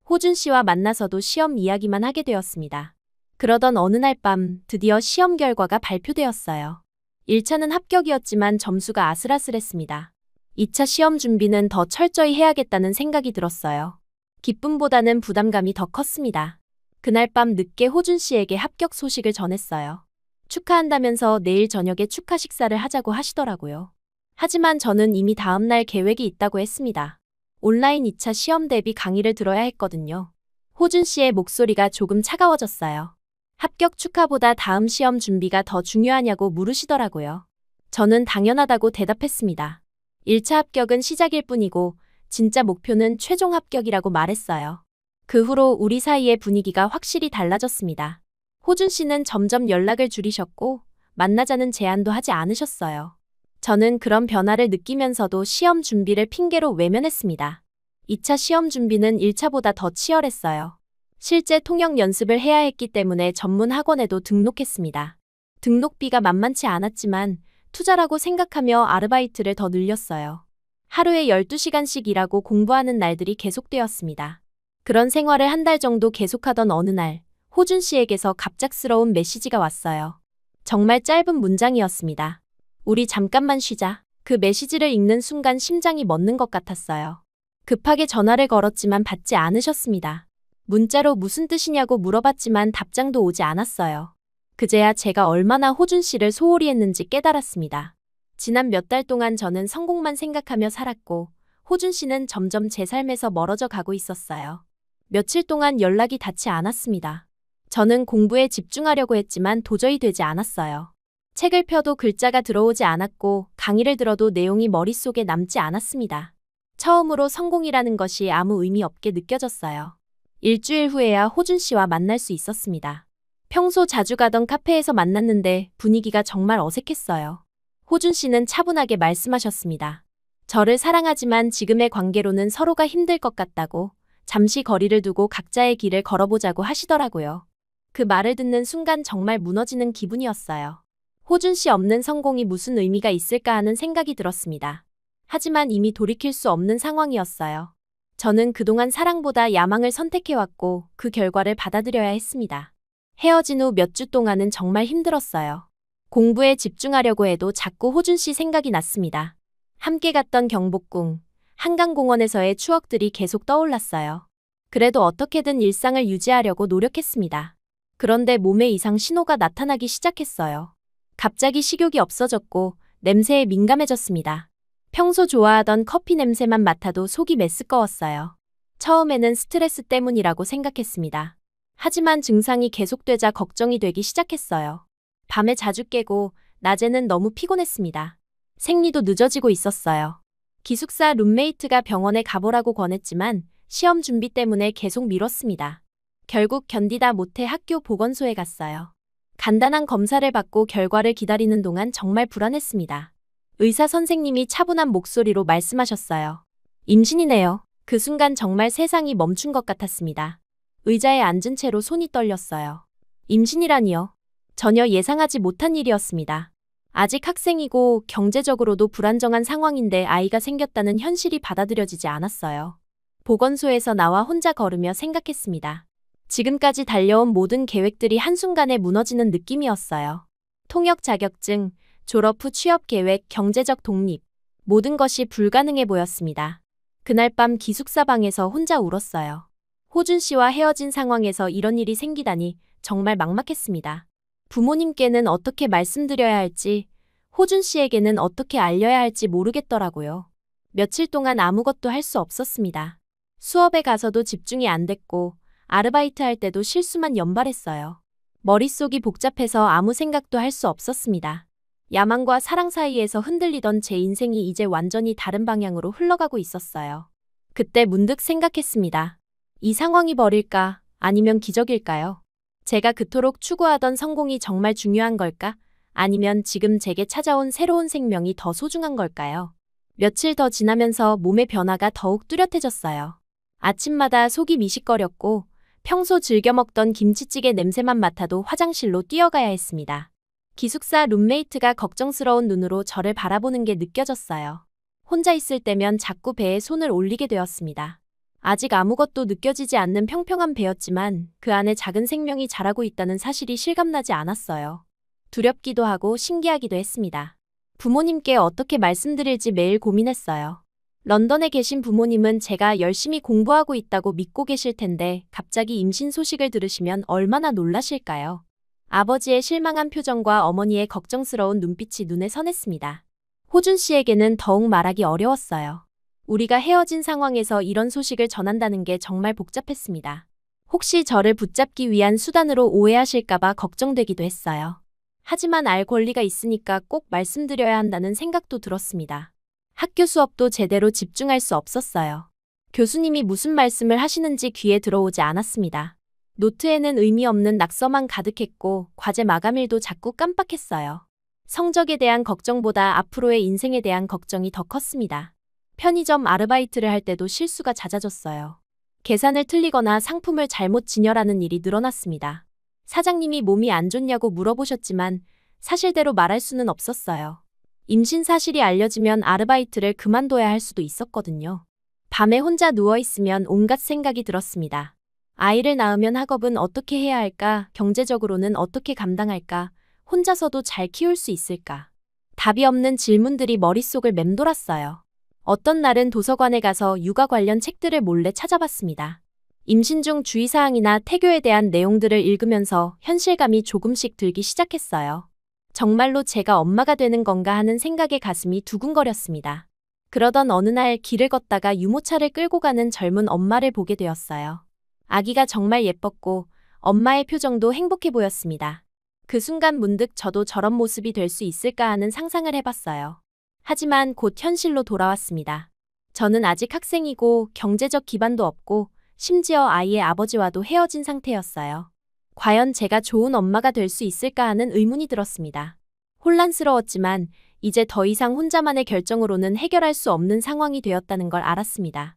S1: 호준 씨와 만나서도 시험 이야기만 하게 되었습니다. 그러던 어느 날 밤 드디어 시험 결과가 발표되었어요. 1차는 합격이었지만 점수가 아슬아슬했습니다. 2차 시험 준비는 더 철저히 해야겠다는 생각이 들었어요. 기쁨보다는 부담감이 더 컸습니다. 그날 밤 늦게 호준 씨에게 합격 소식을 전했어요. 축하한다면서 내일 저녁에 축하 식사를 하자고 하시더라고요. 하지만 저는 이미 다음날 계획이 있다고 했습니다. 온라인 2차 시험 대비 강의를 들어야 했거든요. 호준 씨의 목소리가 조금 차가워졌어요. 합격 축하보다 다음 시험 준비가 더 중요하냐고 물으시더라고요. 저는 당연하다고 대답했습니다. 1차 합격은 시작일 뿐이고 진짜 목표는 최종 합격이라고 말했어요. 그 후로 우리 사이의 분위기가 확실히 달라졌습니다. 호준 씨는 점점 연락을 줄이셨고 만나자는 제안도 하지 않으셨어요. 저는 그런 변화를 느끼면서도 시험 준비를 핑계로 외면했습니다. 2차 시험 준비는 1차보다 더 치열했어요. 실제 통역 연습을 해야 했기 때문에 전문 학원에도 등록했습니다. 등록비가 만만치 않았지만 투자라고 생각하며 아르바이트를 더 늘렸어요. 하루에 12시간씩 일하고 공부하는 날들이 계속되었습니다. 그런 생활을 한 달 정도 계속하던 어느 날, 호준 씨에게서 갑작스러운 메시지가 왔어요. 정말 짧은 문장이었습니다. 우리 잠깐만 쉬자. 그 메시지를 읽는 순간 심장이 멎는 것 같았어요. 급하게 전화를 걸었지만 받지 않으셨습니다. 문자로 무슨 뜻이냐고 물어봤지만 답장도 오지 않았어요. 그제야 제가 얼마나 호준 씨를 소홀히 했는지 깨달았습니다. 지난 몇 달 동안 저는 성공만 생각하며 살았고 호준 씨는 점점 제 삶에서 멀어져 가고 있었어요. 며칠 동안 연락이 닿지 않았습니다. 저는 공부에 집중하려고 했지만 도저히 되지 않았어요. 책을 펴도 글자가 들어오지 않았고 강의를 들어도 내용이 머릿속에 남지 않았습니다. 처음으로 성공이라는 것이 아무 의미 없게 느껴졌어요. 일주일 후에야 호준 씨와 만날 수 있었습니다. 평소 자주 가던 카페에서 만났는데 분위기가 정말 어색했어요. 호준 씨는 차분하게 말씀하셨습니다. 저를 사랑하지만 지금의 관계로는 서로가 힘들 것 같다고 잠시 거리를 두고 각자의 길을 걸어보자고 하시더라고요. 그 말을 듣는 순간 정말 무너지는 기분이었어요. 호준 씨 없는 성공이 무슨 의미가 있을까 하는 생각이 들었습니다. 하지만 이미 돌이킬 수 없는 상황이었어요. 저는 그동안 사랑보다 야망을 선택해왔고 그 결과를 받아들여야 했습니다. 헤어진 후 몇 주 동안은 정말 힘들었어요. 공부에 집중하려고 해도 자꾸 호준 씨 생각이 났습니다. 함께 갔던 경복궁, 한강공원에서의 추억들이 계속 떠올랐어요. 그래도 어떻게든 일상을 유지하려고 노력했습니다. 그런데 몸에 이상 신호가 나타나기 시작했어요. 갑자기 식욕이 없어졌고 냄새에 민감해졌습니다. 평소 좋아하던 커피 냄새만 맡아도 속이 메스꺼웠어요. 처음에는 스트레스 때문이라고 생각했습니다. 하지만 증상이 계속되자 걱정이 되기 시작했어요. 밤에 자주 깨고 낮에는 너무 피곤했습니다. 생리도 늦어지고 있었어요. 기숙사 룸메이트가 병원에 가보라고 권했지만 시험 준비 때문에 계속 미뤘습니다. 결국 견디다 못해 학교 보건소에 갔어요. 간단한 검사를 받고 결과를 기다리는 동안 정말 불안했습니다. 의사 선생님이 차분한 목소리로 말씀하셨어요. 임신이네요. 그 순간 정말 세상이 멈춘 것 같았습니다. 의자에 앉은 채로 손이 떨렸어요. 임신이라니요. 전혀 예상하지 못한 일이었습니다. 아직 학생이고 경제적으로도 불안정한 상황인데 아이가 생겼다는 현실이 받아들여지지 않았어요. 보건소에서 나와 혼자 걸으며 생각했습니다. 지금까지 달려온 모든 계획들이 한순간에 무너지는 느낌이었어요. 통역 자격증, 졸업 후 취업 계획, 경제적 독립, 모든 것이 불가능해 보였습니다. 그날 밤 기숙사 방에서 혼자 울었어요. 호준 씨와 헤어진 상황에서 이런 일이 생기다니 정말 막막했습니다. 부모님께는 어떻게 말씀드려야 할지, 호준 씨에게는 어떻게 알려야 할지 모르겠더라고요. 며칠 동안 아무것도 할 수 없었습니다. 수업에 가서도 집중이 안 됐고 아르바이트 할 때도 실수만 연발했어요. 머릿속이 복잡해서 아무 생각도 할 수 없었습니다. 야망과 사랑 사이에서 흔들리던 제 인생이 이제 완전히 다른 방향으로 흘러가고 있었어요. 그때 문득 생각했습니다. 이 상황이 벌일까? 아니면 기적일까요? 제가 그토록 추구하던 성공이 정말 중요한 걸까? 아니면 지금 제게 찾아온 새로운 생명이 더 소중한 걸까요? 며칠 더 지나면서 몸의 변화가 더욱 뚜렷해졌어요. 아침마다 속이 미식거렸고 평소 즐겨 먹던 김치찌개 냄새만 맡아도 화장실로 뛰어가야 했습니다. 기숙사 룸메이트가 걱정스러운 눈으로 저를 바라보는 게 느껴졌어요. 혼자 있을 때면 자꾸 배에 손을 올리게 되었습니다. 아직 아무것도 느껴지지 않는 평평한 배였지만 그 안에 작은 생명이 자라고 있다는 사실이 실감나지 않았어요. 두렵기도 하고 신기하기도 했습니다. 부모님께 어떻게 말씀드릴지 매일 고민했어요. 런던에 계신 부모님은 제가 열심히 공부하고 있다고 믿고 계실 텐데 갑자기 임신 소식을 들으시면 얼마나 놀라실까요? 아버지의 실망한 표정과 어머니의 걱정스러운 눈빛이 눈에 선했습니다. 호준 씨에게는 더욱 말하기 어려웠어요. 우리가 헤어진 상황에서 이런 소식을 전한다는 게 정말 복잡했습니다. 혹시 저를 붙잡기 위한 수단으로 오해하실까봐 걱정되기도 했어요. 하지만 알 권리가 있으니까 꼭 말씀드려야 한다는 생각도 들었습니다. 학교 수업도 제대로 집중할 수 없었어요. 교수님이 무슨 말씀을 하시는지 귀에 들어오지 않았습니다. 노트에는 의미 없는 낙서만 가득했고 과제 마감일도 자꾸 깜빡했어요. 성적에 대한 걱정보다 앞으로의 인생에 대한 걱정이 더 컸습니다. 편의점 아르바이트를 할 때도 실수가 잦아졌어요. 계산을 틀리거나 상품을 잘못 진열하는 일이 늘어났습니다. 사장님이 몸이 안 좋냐고 물어보셨지만 사실대로 말할 수는 없었어요. 임신 사실이 알려지면 아르바이트를 그만둬야 할 수도 있었거든요. 밤에 혼자 누워있으면 온갖 생각이 들었습니다. 아이를 낳으면 학업은 어떻게 해야 할까? 경제적으로는 어떻게 감당할까? 혼자서도 잘 키울 수 있을까? 답이 없는 질문들이 머릿속을 맴돌았어요. 어떤 날은 도서관에 가서 육아 관련 책들을 몰래 찾아봤습니다. 임신 중 주의사항이나 태교에 대한 내용들을 읽으면서 현실감이 조금씩 들기 시작했어요. 정말로 제가 엄마가 되는 건가 하는 생각에 가슴이 두근거렸습니다. 그러던 어느 날 길을 걷다가 유모차를 끌고 가는 젊은 엄마를 보게 되었어요. 아기가 정말 예뻤고 엄마의 표정도 행복해 보였습니다. 그 순간 문득 저도 저런 모습이 될 수 있을까 하는 상상을 해봤어요. 하지만 곧 현실로 돌아왔습니다. 저는 아직 학생이고 경제적 기반도 없고 심지어 아이의 아버지와도 헤어진 상태였어요. 과연 제가 좋은 엄마가 될 수 있을까 하는 의문이 들었습니다. 혼란스러웠지만 이제 더 이상 혼자만의 결정으로는 해결할 수 없는 상황이 되었다는 걸 알았습니다.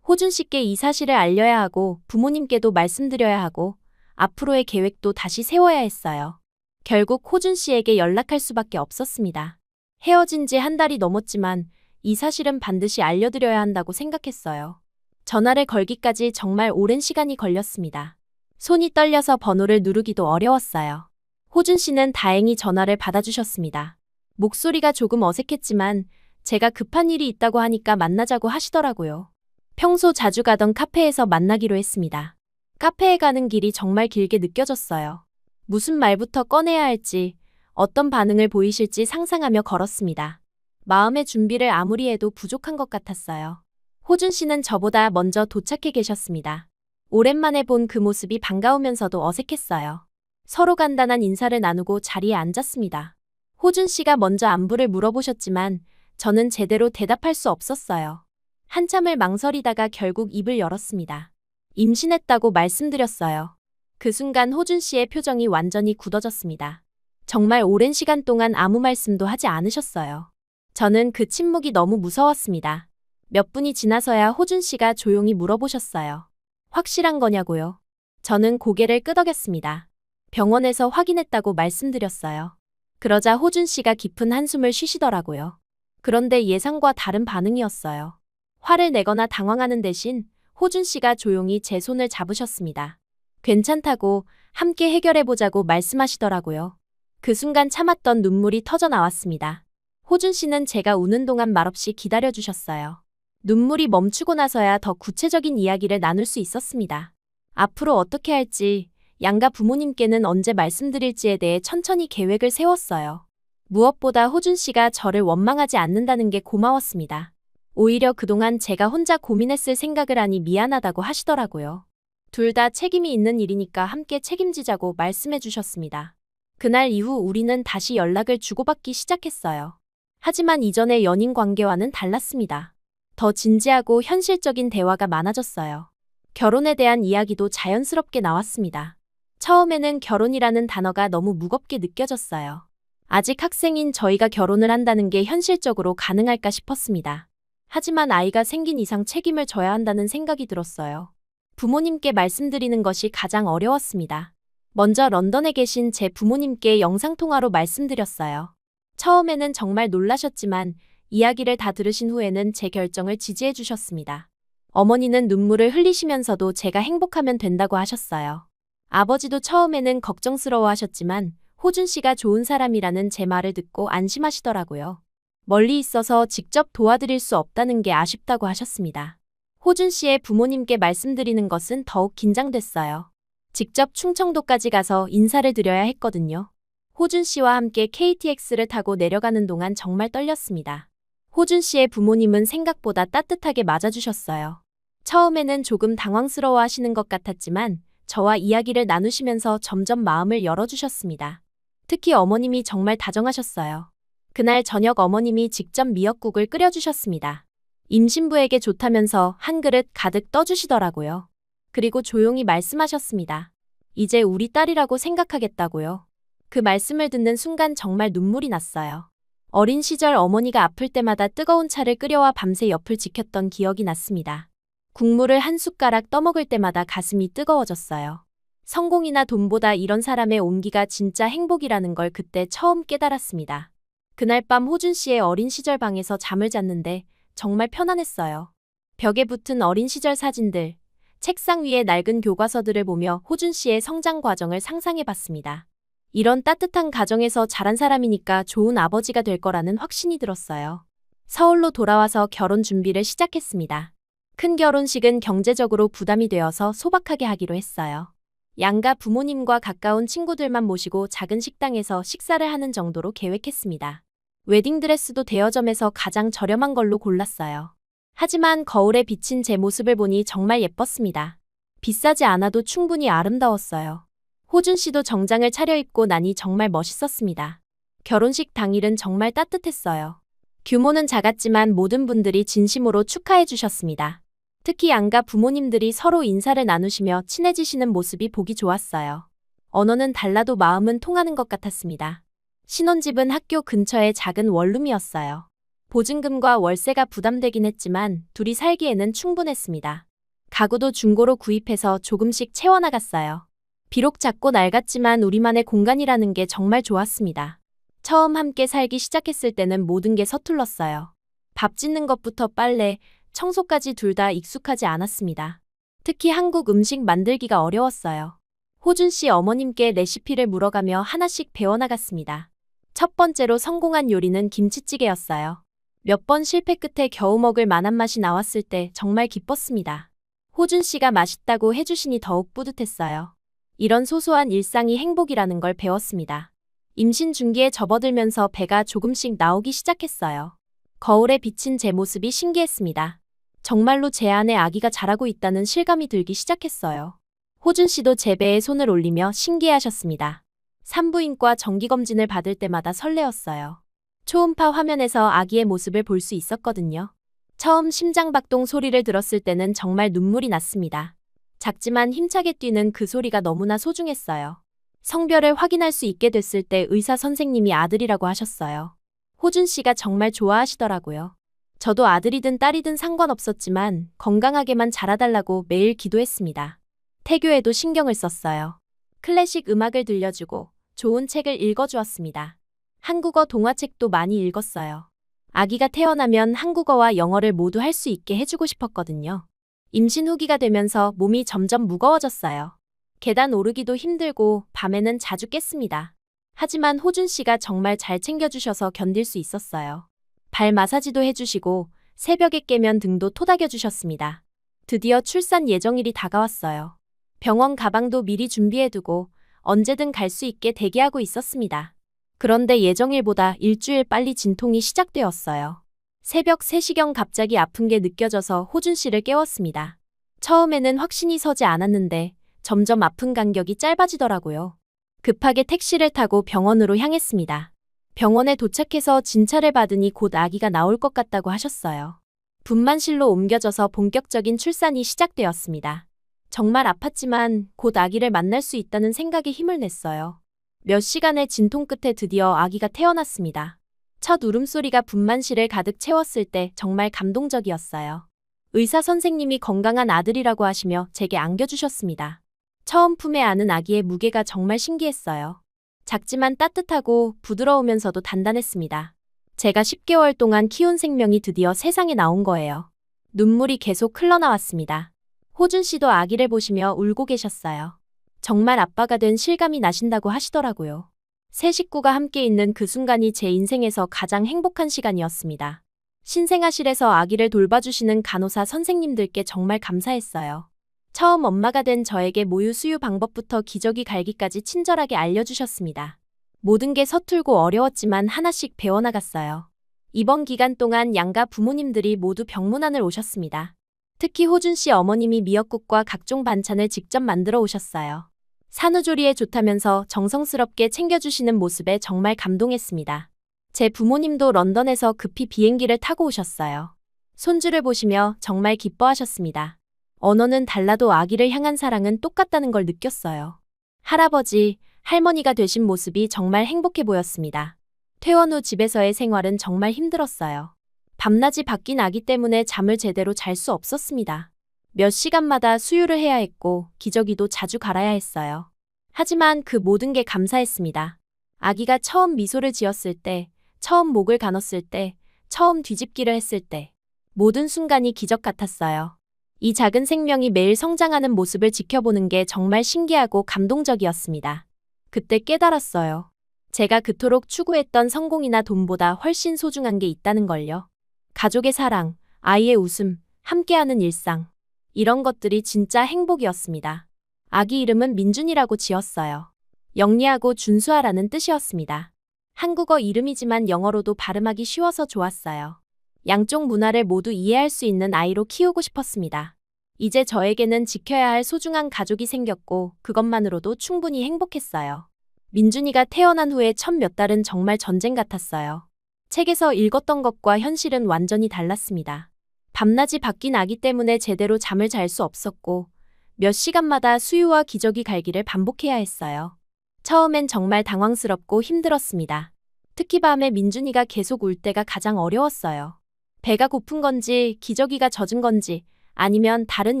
S1: 호준 씨께 이 사실을 알려야 하고 부모님께도 말씀드려야 하고 앞으로의 계획도 다시 세워야 했어요. 결국 호준 씨에게 연락할 수밖에 없었습니다. 헤어진 지 한 달이 넘었지만 이 사실은 반드시 알려드려야 한다고 생각했어요. 전화를 걸기까지 정말 오랜 시간이 걸렸습니다. 손이 떨려서 번호를 누르기도 어려웠어요. 호준 씨는 다행히 전화를 받아주셨습니다. 목소리가 조금 어색했지만 제가 급한 일이 있다고 하니까 만나자고 하시더라고요. 평소 자주 가던 카페에서 만나기로 했습니다. 카페에 가는 길이 정말 길게 느껴졌어요. 무슨 말부터 꺼내야 할지, 어떤 반응을 보이실지 상상하며 걸었습니다. 마음의 준비를 아무리 해도 부족한 것 같았어요. 호준 씨는 저보다 먼저 도착해 계셨습니다. 오랜만에 본 그 모습이 반가우면서도 어색했어요. 서로 간단한 인사를 나누고 자리에 앉았습니다. 호준 씨가 먼저 안부를 물어보셨지만 저는 제대로 대답할 수 없었어요. 한참을 망설이다가 결국 입을 열었습니다. 임신했다고 말씀드렸어요. 그 순간 호준 씨의 표정이 완전히 굳어졌습니다. 정말 오랜 시간 동안 아무 말씀도 하지 않으셨어요. 저는 그 침묵이 너무 무서웠습니다. 몇 분이 지나서야 호준 씨가 조용히 물어보셨어요. 확실한 거냐고요? 저는 고개를 끄덕였습니다. 병원에서 확인했다고 말씀드렸어요. 그러자 호준 씨가 깊은 한숨을 쉬시더라고요. 그런데 예상과 다른 반응이었어요. 화를 내거나 당황하는 대신 호준 씨가 조용히 제 손을 잡으셨습니다. 괜찮다고, 함께 해결해보자고 말씀하시더라고요. 그 순간 참았던 눈물이 터져 나왔습니다. 호준 씨는 제가 우는 동안 말없이 기다려주셨어요. 눈물이 멈추고 나서야 더 구체적인 이야기를 나눌 수 있었습니다. 앞으로 어떻게 할지, 양가 부모님께는 언제 말씀드릴지에 대해 천천히 계획을 세웠어요. 무엇보다 호준 씨가 저를 원망하지 않는다는 게 고마웠습니다. 오히려 그동안 제가 혼자 고민했을 생각을 하니 미안하다고 하시더라고요. 둘 다 책임이 있는 일이니까 함께 책임지자고 말씀해 주셨습니다. 그날 이후 우리는 다시 연락을 주고받기 시작했어요. 하지만 이전의 연인 관계와는 달랐습니다. 더 진지하고 현실적인 대화가 많아졌어요. 결혼에 대한 이야기도 자연스럽게 나왔습니다. 처음에는 결혼이라는 단어가 너무 무겁게 느껴졌어요. 아직 학생인 저희가 결혼을 한다는 게 현실적으로 가능할까 싶었습니다. 하지만 아이가 생긴 이상 책임을 져야 한다는 생각이 들었어요. 부모님께 말씀드리는 것이 가장 어려웠습니다. 먼저 런던에 계신 제 부모님께 영상통화로 말씀드렸어요. 처음에는 정말 놀라셨지만 이야기를 다 들으신 후에는 제 결정을 지지해 주셨습니다. 어머니는 눈물을 흘리시면서도 제가 행복하면 된다고 하셨어요. 아버지도 처음에는 걱정스러워 하셨지만 호준 씨가 좋은 사람이라는 제 말을 듣고 안심하시더라고요. 멀리 있어서 직접 도와드릴 수 없다는 게 아쉽다고 하셨습니다. 호준 씨의 부모님께 말씀드리는 것은 더욱 긴장됐어요. 직접 충청도까지 가서 인사를 드려야 했거든요. 호준 씨와 함께 KTX를 타고 내려가는 동안 정말 떨렸습니다. 호준 씨의 부모님은 생각보다 따뜻하게 맞아주셨어요. 처음에는 조금 당황스러워 하시는 것 같았지만 저와 이야기를 나누시면서 점점 마음을 열어주셨습니다. 특히 어머님이 정말 다정하셨어요. 그날 저녁 어머님이 직접 미역국을 끓여주셨습니다. 임신부에게 좋다면서 한 그릇 가득 떠주시더라고요. 그리고 조용히 말씀하셨습니다. 이제 우리 딸이라고 생각하겠다고요. 그 말씀을 듣는 순간 정말 눈물이 났어요. 어린 시절 어머니가 아플 때마다 뜨거운 차를 끓여와 밤새 옆을 지켰던 기억이 났습니다. 국물을 한 숟가락 떠먹을 때마다 가슴이 뜨거워졌어요. 성공이나 돈보다 이런 사람의 온기가 진짜 행복이라는 걸 그때 처음 깨달았습니다. 그날 밤 호준 씨의 어린 시절 방에서 잠을 잤는데 정말 편안했어요. 벽에 붙은 어린 시절 사진들, 책상 위에 낡은 교과서들을 보며 호준 씨의 성장 과정을 상상해봤습니다. 이런 따뜻한 가정에서 자란 사람이니까 좋은 아버지가 될 거라는 확신이 들었어요. 서울로 돌아와서 결혼 준비를 시작했습니다. 큰 결혼식은 경제적으로 부담이 되어서 소박하게 하기로 했어요. 양가 부모님과 가까운 친구들만 모시고 작은 식당에서 식사를 하는 정도로 계획했습니다. 웨딩드레스도 대여점에서 가장 저렴한 걸로 골랐어요. 하지만 거울에 비친 제 모습을 보니 정말 예뻤습니다. 비싸지 않아도 충분히 아름다웠어요. 호준 씨도 정장을 차려입고 나니 정말 멋있었습니다. 결혼식 당일은 정말 따뜻했어요. 규모는 작았지만 모든 분들이 진심으로 축하해 주셨습니다. 특히 양가 부모님들이 서로 인사를 나누시며 친해지시는 모습이 보기 좋았어요. 언어는 달라도 마음은 통하는 것 같았습니다. 신혼집은 학교 근처의 작은 원룸이었어요. 보증금과 월세가 부담되긴 했지만 둘이 살기에는 충분했습니다. 가구도 중고로 구입해서 조금씩 채워나갔어요. 비록 작고 낡았지만 우리만의 공간이라는 게 정말 좋았습니다. 처음 함께 살기 시작했을 때는 모든 게 서툴렀어요. 밥 짓는 것부터 빨래, 청소까지 둘 다 익숙하지 않았습니다. 특히 한국 음식 만들기가 어려웠어요. 호준 씨 어머님께 레시피를 물어가며 하나씩 배워나갔습니다. 첫 번째로 성공한 요리는 김치찌개였어요. 몇 번 실패 끝에 겨우 먹을 만한 맛이 나왔을 때 정말 기뻤습니다. 호준 씨가 맛있다고 해주시니 더욱 뿌듯했어요. 이런 소소한 일상이 행복이라는 걸 배웠습니다. 임신 중기에 접어들면서 배가 조금씩 나오기 시작했어요. 거울에 비친 제 모습이 신기했습니다. 정말로 제 안에 아기가 자라고 있다는 실감이 들기 시작했어요. 호준 씨도 제 배에 손을 올리며 신기해하셨습니다. 산부인과 정기검진을 받을 때마다 설레었어요. 초음파 화면에서 아기의 모습을 볼 수 있었거든요. 처음 심장박동 소리를 들었을 때는 정말 눈물이 났습니다. 작지만 힘차게 뛰는 그 소리가 너무나 소중했어요. 성별을 확인할 수 있게 됐을 때 의사 선생님이 아들이라고 하셨어요. 호준 씨가 정말 좋아하시더라고요. 저도 아들이든 딸이든 상관없었지만 건강하게만 자라달라고 매일 기도했습니다. 태교에도 신경을 썼어요. 클래식 음악을 들려주고 좋은 책을 읽어주었습니다. 한국어 동화책도 많이 읽었어요. 아기가 태어나면 한국어와 영어를 모두 할 수 있게 해주고 싶었거든요. 임신 후기가 되면서 몸이 점점 무거워졌어요. 계단 오르기도 힘들고 밤에는 자주 깼습니다. 하지만 호준 씨가 정말 잘 챙겨주셔서 견딜 수 있었어요. 발 마사지도 해주시고 새벽에 깨면 등도 토닥여주셨습니다. 드디어 출산 예정일이 다가왔어요. 병원 가방도 미리 준비해두고 언제든 갈 수 있게 대기하고 있었습니다. 그런데 예정일보다 일주일 빨리 진통이 시작되었어요. 새벽 3시경 갑자기 아픈 게 느껴져서 호준 씨를 깨웠습니다. 처음에는 확신이 서지 않았는데 점점 아픈 간격이 짧아지더라고요. 급하게 택시를 타고 병원으로 향했습니다. 병원에 도착해서 진찰을 받으니 곧 아기가 나올 것 같다고 하셨어요. 분만실로 옮겨져서 본격적인 출산이 시작되었습니다. 정말 아팠지만 곧 아기를 만날 수 있다는 생각에 힘을 냈어요. 몇 시간의 진통 끝에 드디어 아기가 태어났습니다. 첫 울음소리가 분만실을 가득 채웠을 때 정말 감동적이었어요. 의사 선생님이 건강한 아들이라고 하시며 제게 안겨주셨습니다. 처음 품에 안은 아기의 무게가 정말 신기했어요. 작지만 따뜻하고 부드러우면서도 단단했습니다. 제가 10개월 동안 키운 생명이 드디어 세상에 나온 거예요. 눈물이 계속 흘러나왔습니다. 호준 씨도 아기를 보시며 울고 계셨어요. 정말 아빠가 된 실감이 나신다고 하시더라고요. 세 식구가 함께 있는 그 순간이 제 인생에서 가장 행복한 시간이었습니다. 신생아실에서 아기를 돌봐주시는 간호사 선생님들께 정말 감사했어요. 처음 엄마가 된 저에게 모유 수유 방법부터 기저귀 갈기까지 친절하게 알려주셨습니다. 모든 게 서툴고 어려웠지만 하나씩 배워나갔어요. 이번 기간 동안 양가 부모님들이 모두 병문안을 오셨습니다. 특히 호준 씨 어머님이 미역국과 각종 반찬을 직접 만들어 오셨어요. 산후조리에 좋다면서 정성스럽게 챙겨주시는 모습에 정말 감동했습니다. 제 부모님도 런던에서 급히 비행기를 타고 오셨어요. 손주를 보시며 정말 기뻐하셨습니다. 언어는 달라도 아기를 향한 사랑은 똑같다는 걸 느꼈어요. 할아버지, 할머니가 되신 모습이 정말 행복해 보였습니다. 퇴원 후 집에서의 생활은 정말 힘들었어요. 밤낮이 바뀐 아기 때문에 잠을 제대로 잘 수 없었습니다. 몇 시간마다 수유를 해야 했고 기저귀도 자주 갈아야 했어요. 하지만 그 모든 게 감사했습니다. 아기가 처음 미소를 지었을 때, 처음 목을 가눴을 때, 처음 뒤집기를 했을 때 모든 순간이 기적 같았어요. 이 작은 생명이 매일 성장하는 모습을 지켜보는 게 정말 신기하고 감동적이었습니다. 그때 깨달았어요. 제가 그토록 추구했던 성공이나 돈보다 훨씬 소중한 게 있다는 걸요. 가족의 사랑, 아이의 웃음, 함께하는 일상. 이런 것들이 진짜 행복이었습니다. 아기 이름은 민준이라고 지었어요. 영리하고 준수하라는 뜻이었습니다. 한국어 이름이지만 영어로도 발음하기 쉬워서 좋았어요. 양쪽 문화를 모두 이해할 수 있는 아이로 키우고 싶었습니다. 이제 저에게는 지켜야 할 소중한 가족이 생겼고 그것만으로도 충분히 행복했어요. 민준이가 태어난 후에 첫 몇 달은 정말 전쟁 같았어요. 책에서 읽었던 것과 현실은 완전히 달랐습니다. 밤낮이 바뀐 아기 때문에 제대로 잠을 잘 수 없었고 몇 시간마다 수유와 기저귀 갈기를 반복해야 했어요. 처음엔 정말 당황스럽고 힘들었습니다. 특히 밤에 민준이가 계속 울 때가 가장 어려웠어요. 배가 고픈 건지 기저귀가 젖은 건지 아니면 다른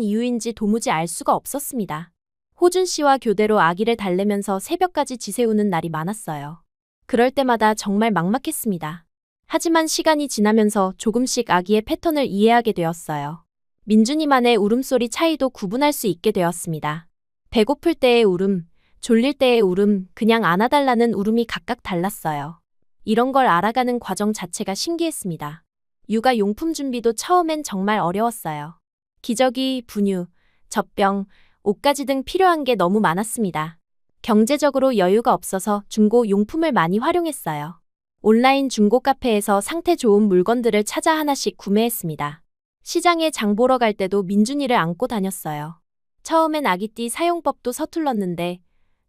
S1: 이유인지 도무지 알 수가 없었습니다. 호준 씨와 교대로 아기를 달래면서 새벽까지 지새우는 날이 많았어요. 그럴 때마다 정말 막막했습니다. 하지만 시간이 지나면서 조금씩 아기의 패턴을 이해하게 되었어요. 민준이만의 울음소리 차이도 구분할 수 있게 되었습니다. 배고플 때의 울음, 졸릴 때의 울음, 그냥 안아달라는 울음이 각각 달랐어요. 이런 걸 알아가는 과정 자체가 신기했습니다. 육아 용품 준비도 처음엔 정말 어려웠어요. 기저귀, 분유, 젖병, 옷가지 등 필요한 게 너무 많았습니다. 경제적으로 여유가 없어서 중고 용품을 많이 활용했어요. 온라인 중고 카페에서 상태 좋은 물건들을 찾아 하나씩 구매했습니다. 시장에 장 보러 갈 때도 민준이를 안고 다녔어요. 처음엔 아기띠 사용법도 서툴렀는데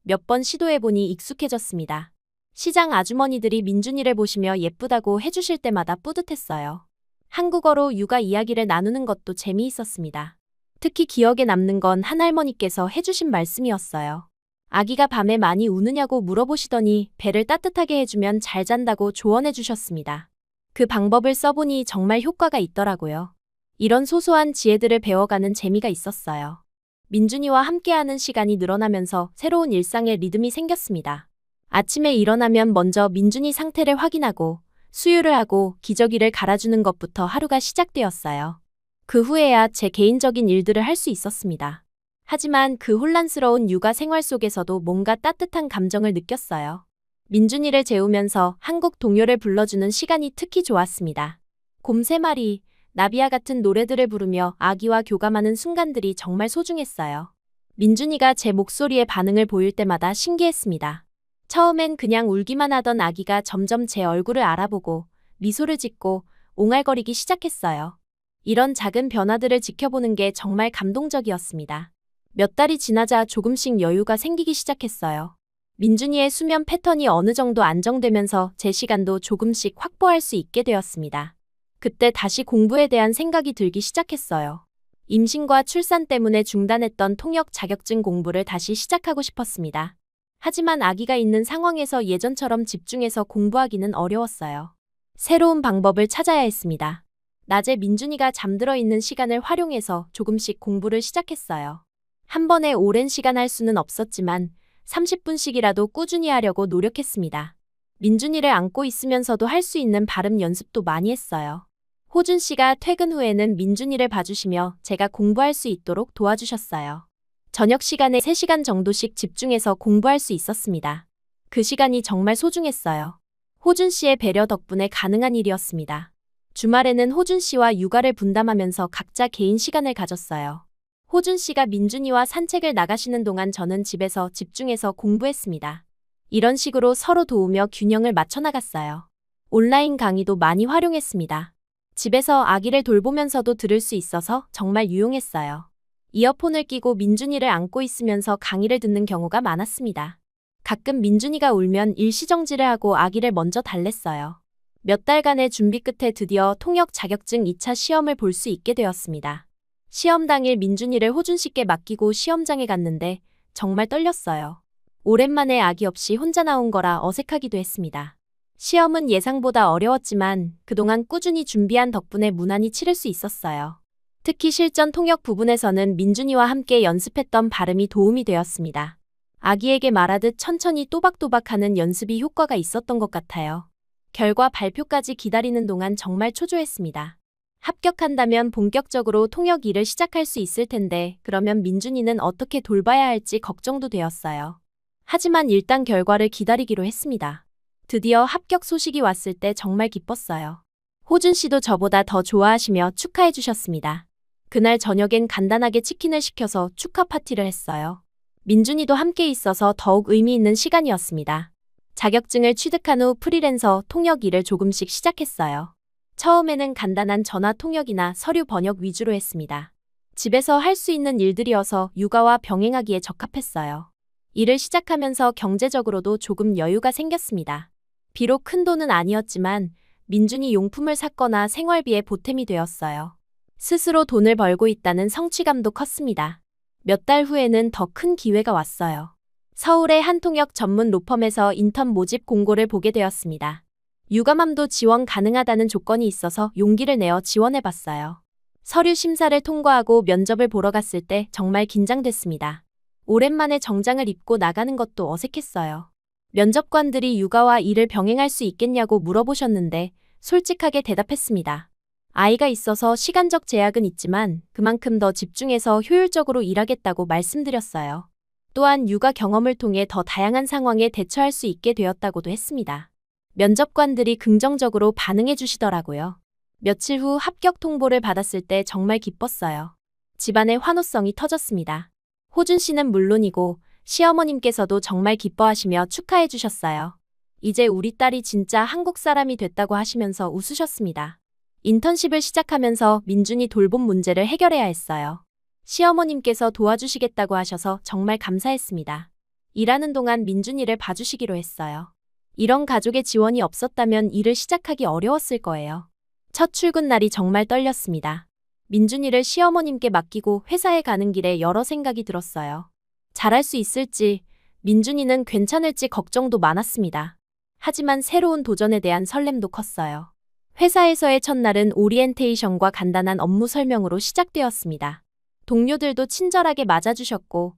S1: 몇 번 시도해보니 익숙해졌습니다. 시장 아주머니들이 민준이를 보시며 예쁘다고 해주실 때마다 뿌듯했어요. 한국어로 육아 이야기를 나누는 것도 재미있었습니다. 특히 기억에 남는 건 한할머니께서 해주신 말씀이었어요. 아기가 밤에 많이 우느냐고 물어보시더니 배를 따뜻하게 해주면 잘 잔다고 조언해 주셨습니다. 그 방법을 써보니 정말 효과가 있더라고요. 이런 소소한 지혜들을 배워가는 재미가 있었어요. 민준이와 함께하는 시간이 늘어나면서 새로운 일상의 리듬이 생겼습니다. 아침에 일어나면 먼저 민준이 상태를 확인하고 수유를 하고 기저귀를 갈아주는 것부터 하루가 시작되었어요. 그 후에야 제 개인적인 일들을 할 수 있었습니다. 하지만 그 혼란스러운 육아 생활 속에서도 뭔가 따뜻한 감정을 느꼈어요. 민준이를 재우면서 한국 동요를 불러주는 시간이 특히 좋았습니다. 곰 3마리, 나비야 같은 노래들을 부르며 아기와 교감하는 순간들이 정말 소중했어요. 민준이가 제 목소리에 반응을 보일 때마다 신기했습니다. 처음엔 그냥 울기만 하던 아기가 점점 제 얼굴을 알아보고 미소를 짓고 옹알거리기 시작했어요. 이런 작은 변화들을 지켜보는 게 정말 감동적이었습니다. 몇 달이 지나자 조금씩 여유가 생기기 시작했어요. 민준이의 수면 패턴이 어느 정도 안정되면서 제 시간도 조금씩 확보할 수 있게 되었습니다. 그때 다시 공부에 대한 생각이 들기 시작했어요. 임신과 출산 때문에 중단했던 통역 자격증 공부를 다시 시작하고 싶었습니다. 하지만 아기가 있는 상황에서 예전처럼 집중해서 공부하기는 어려웠어요. 새로운 방법을 찾아야 했습니다. 낮에 민준이가 잠들어 있는 시간을 활용해서 조금씩 공부를 시작했어요. 한 번에 오랜 시간 할 수는 없었지만 30분씩이라도 꾸준히 하려고 노력했습니다. 민준이를 안고 있으면서도 할 수 있는 발음 연습도 많이 했어요. 호준 씨가 퇴근 후에는 민준이를 봐주시며 제가 공부할 수 있도록 도와주셨어요. 저녁 시간에 3시간 정도씩 집중해서 공부할 수 있었습니다. 그 시간이 정말 소중했어요. 호준 씨의 배려 덕분에 가능한 일이었습니다. 주말에는 호준 씨와 육아를 분담하면서 각자 개인 시간을 가졌어요. 호준 씨가 민준이와 산책을 나가시는 동안 저는 집에서 집중해서 공부했습니다. 이런 식으로 서로 도우며 균형을 맞춰 나갔어요. 온라인 강의도 많이 활용했습니다. 집에서 아기를 돌보면서도 들을 수 있어서 정말 유용했어요. 이어폰을 끼고 민준이를 안고 있으면서 강의를 듣는 경우가 많았습니다. 가끔 민준이가 울면 일시정지를 하고 아기를 먼저 달랬어요. 몇 달간의 준비 끝에 드디어 통역 자격증 2차 시험을 볼 수 있게 되었습니다. 시험 당일 민준이를 호준 씨께 맡기고 시험장에 갔는데 정말 떨렸어요. 오랜만에 아기 없이 혼자 나온 거라 어색하기도 했습니다. 시험은 예상보다 어려웠지만 그동안 꾸준히 준비한 덕분에 무난히 치를 수 있었어요. 특히 실전 통역 부분에서는 민준이와 함께 연습했던 발음이 도움이 되었습니다. 아기에게 말하듯 천천히 또박또박하는 연습이 효과가 있었던 것 같아요. 결과 발표까지 기다리는 동안 정말 초조했습니다. 합격한다면 본격적으로 통역 일을 시작할 수 있을 텐데 그러면 민준이는 어떻게 돌봐야 할지 걱정도 되었어요. 하지만 일단 결과를 기다리기로 했습니다. 드디어 합격 소식이 왔을 때 정말 기뻤어요. 호준 씨도 저보다 더 좋아하시며 축하해 주셨습니다. 그날 저녁엔 간단하게 치킨을 시켜서 축하 파티를 했어요. 민준이도 함께 있어서 더욱 의미 있는 시간이었습니다. 자격증을 취득한 후 프리랜서 통역 일을 조금씩 시작했어요. 처음에는 간단한 전화 통역이나 서류 번역 위주로 했습니다. 집에서 할 수 있는 일들이어서 육아와 병행하기에 적합했어요. 일을 시작하면서 경제적으로도 조금 여유가 생겼습니다. 비록 큰 돈은 아니었지만 민준이 용품을 샀거나 생활비에 보탬이 되었어요. 스스로 돈을 벌고 있다는 성취감도 컸습니다. 몇 달 후에는 더 큰 기회가 왔어요. 서울의 한 통역 전문 로펌에서 인턴 모집 공고를 보게 되었습니다. 육아맘도 지원 가능하다는 조건이 있어서 용기를 내어 지원해봤어요. 서류 심사를 통과하고 면접을 보러 갔을 때 정말 긴장됐습니다. 오랜만에 정장을 입고 나가는 것도 어색했어요. 면접관들이 육아와 일을 병행할 수 있겠냐고 물어보셨는데 솔직하게 대답했습니다. 아이가 있어서 시간적 제약은 있지만 그만큼 더 집중해서 효율적으로 일하겠다고 말씀드렸어요. 또한 육아 경험을 통해 더 다양한 상황에 대처할 수 있게 되었다고도 했습니다. 면접관들이 긍정적으로 반응해 주시더라고요. 며칠 후 합격 통보를 받았을 때 정말 기뻤어요. 집안의 환호성이 터졌습니다. 호준 씨는 물론이고 시어머님께서도 정말 기뻐하시며 축하해 주셨어요. 이제 우리 딸이 진짜 한국 사람이 됐다고 하시면서 웃으셨습니다. 인턴십을 시작하면서 민준이 돌봄 문제를 해결해야 했어요. 시어머님께서 도와주시겠다고 하셔서 정말 감사했습니다. 일하는 동안 민준이를 봐주시기로 했어요. 이런 가족의 지원이 없었다면 일을 시작하기 어려웠을 거예요. 첫 출근 날이 정말 떨렸습니다. 민준이를 시어머님께 맡기고 회사에 가는 길에 여러 생각이 들었어요. 잘할 수 있을지, 민준이는 괜찮을지 걱정도 많았습니다. 하지만 새로운 도전에 대한 설렘도 컸어요. 회사에서의 첫날은 오리엔테이션과 간단한 업무 설명으로 시작되었습니다. 동료들도 친절하게 맞아주셨고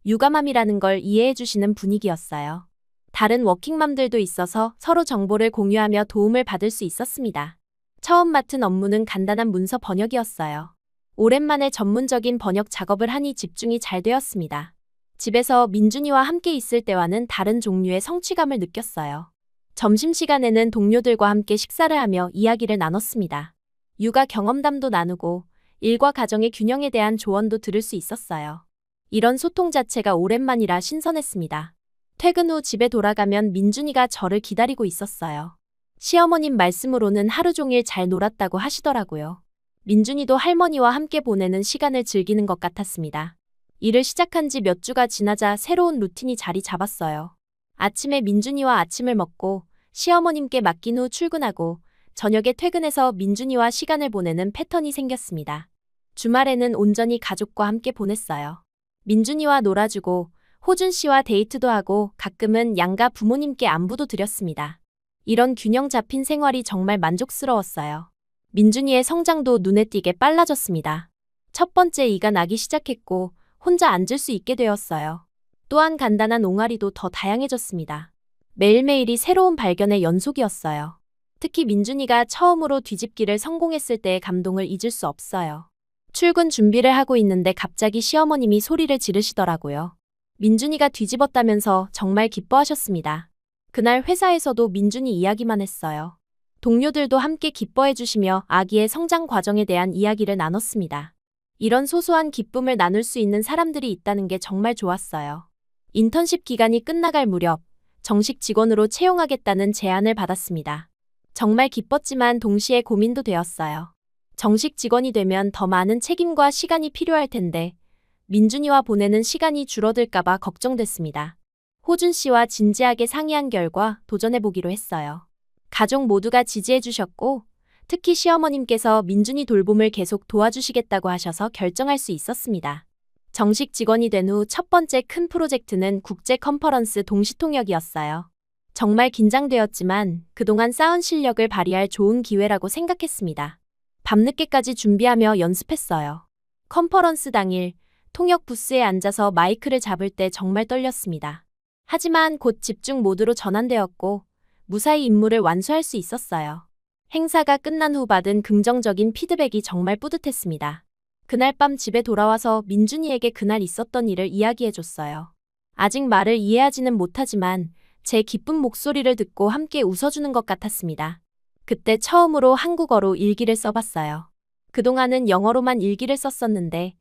S1: 육아맘이라는 걸 이해해주시는 분위기였어요. 다른 워킹맘들도 있어서 서로 정보를 공유하며 도움을 받을 수 있었습니다. 처음 맡은 업무는 간단한 문서 번역이었어요. 오랜만에 전문적인 번역 작업을 하니 집중이 잘 되었습니다. 집에서 민준이와 함께 있을 때와는 다른 종류의 성취감을 느꼈어요. 점심시간에는 동료들과 함께 식사를 하며 이야기를 나눴습니다. 육아 경험담도 나누고 일과 가정의 균형에 대한 조언도 들을 수 있었어요. 이런 소통 자체가 오랜만이라 신선했습니다. 퇴근 후 집에 돌아가면 민준이가 저를 기다리고 있었어요. 시어머님 말씀으로는 하루 종일 잘 놀았다고 하시더라고요. 민준이도 할머니와 함께 보내는 시간을 즐기는 것 같았습니다. 일을 시작한 지 몇 주가 지나자 새로운 루틴이 자리 잡았어요. 아침에 민준이와 아침을 먹고 시어머님께 맡긴 후 출근하고 저녁에 퇴근해서 민준이와 시간을 보내는 패턴이 생겼습니다. 주말에는 온전히 가족과 함께 보냈어요. 민준이와 놀아주고 호준 씨와 데이트도 하고 가끔은 양가 부모님께 안부도 드렸습니다. 이런 균형 잡힌 생활이 정말 만족스러웠어요. 민준이의 성장도 눈에 띄게 빨라졌습니다. 첫 번째 이가 나기 시작했고 혼자 앉을 수 있게 되었어요. 또한 간단한 옹알이도 더 다양해졌습니다. 매일매일이 새로운 발견의 연속이었어요. 특히 민준이가 처음으로 뒤집기를 성공했을 때의 감동을 잊을 수 없어요. 출근 준비를 하고 있는데 갑자기 시어머님이 소리를 지르시더라고요. 민준이가 뒤집었다면서 정말 기뻐하셨습니다. 그날 회사에서도 민준이 이야기만 했어요. 동료들도 함께 기뻐해 주시며 아기의 성장 과정에 대한 이야기를 나눴습니다. 이런 소소한 기쁨을 나눌 수 있는 사람들이 있다는 게 정말 좋았어요. 인턴십 기간이 끝나갈 무렵 정식 직원으로 채용하겠다는 제안을 받았습니다. 정말 기뻤지만 동시에 고민도 되었어요. 정식 직원이 되면 더 많은 책임과 시간이 필요할 텐데 민준이와 보내는 시간이 줄어들까봐 걱정됐습니다. 호준 씨와 진지하게 상의한 결과 도전해보기로 했어요. 가족 모두가 지지해주셨고 특히 시어머님께서 민준이 돌봄을 계속 도와주시겠다고 하셔서 결정할 수 있었습니다. 정식 직원이 된 후 첫 번째 큰 프로젝트는 국제 컨퍼런스 동시통역이었어요. 정말 긴장되었지만 그동안 쌓은 실력을 발휘할 좋은 기회라고 생각했습니다. 밤늦게까지 준비하며 연습했어요. 컨퍼런스 당일 통역 부스에 앉아서 마이크를 잡을 때 정말 떨렸습니다. 하지만 곧 집중 모드로 전환되었고 무사히 임무를 완수할 수 있었어요. 행사가 끝난 후 받은 긍정적인 피드백이 정말 뿌듯했습니다. 그날 밤 집에 돌아와서 민준이에게 그날 있었던 일을 이야기해줬어요. 아직 말을 이해하지는 못하지만 제 기쁜 목소리를 듣고 함께 웃어주는 것 같았습니다. 그때 처음으로 한국어로 일기를 써봤어요. 그동안은 영어로만 일기를 썼었는데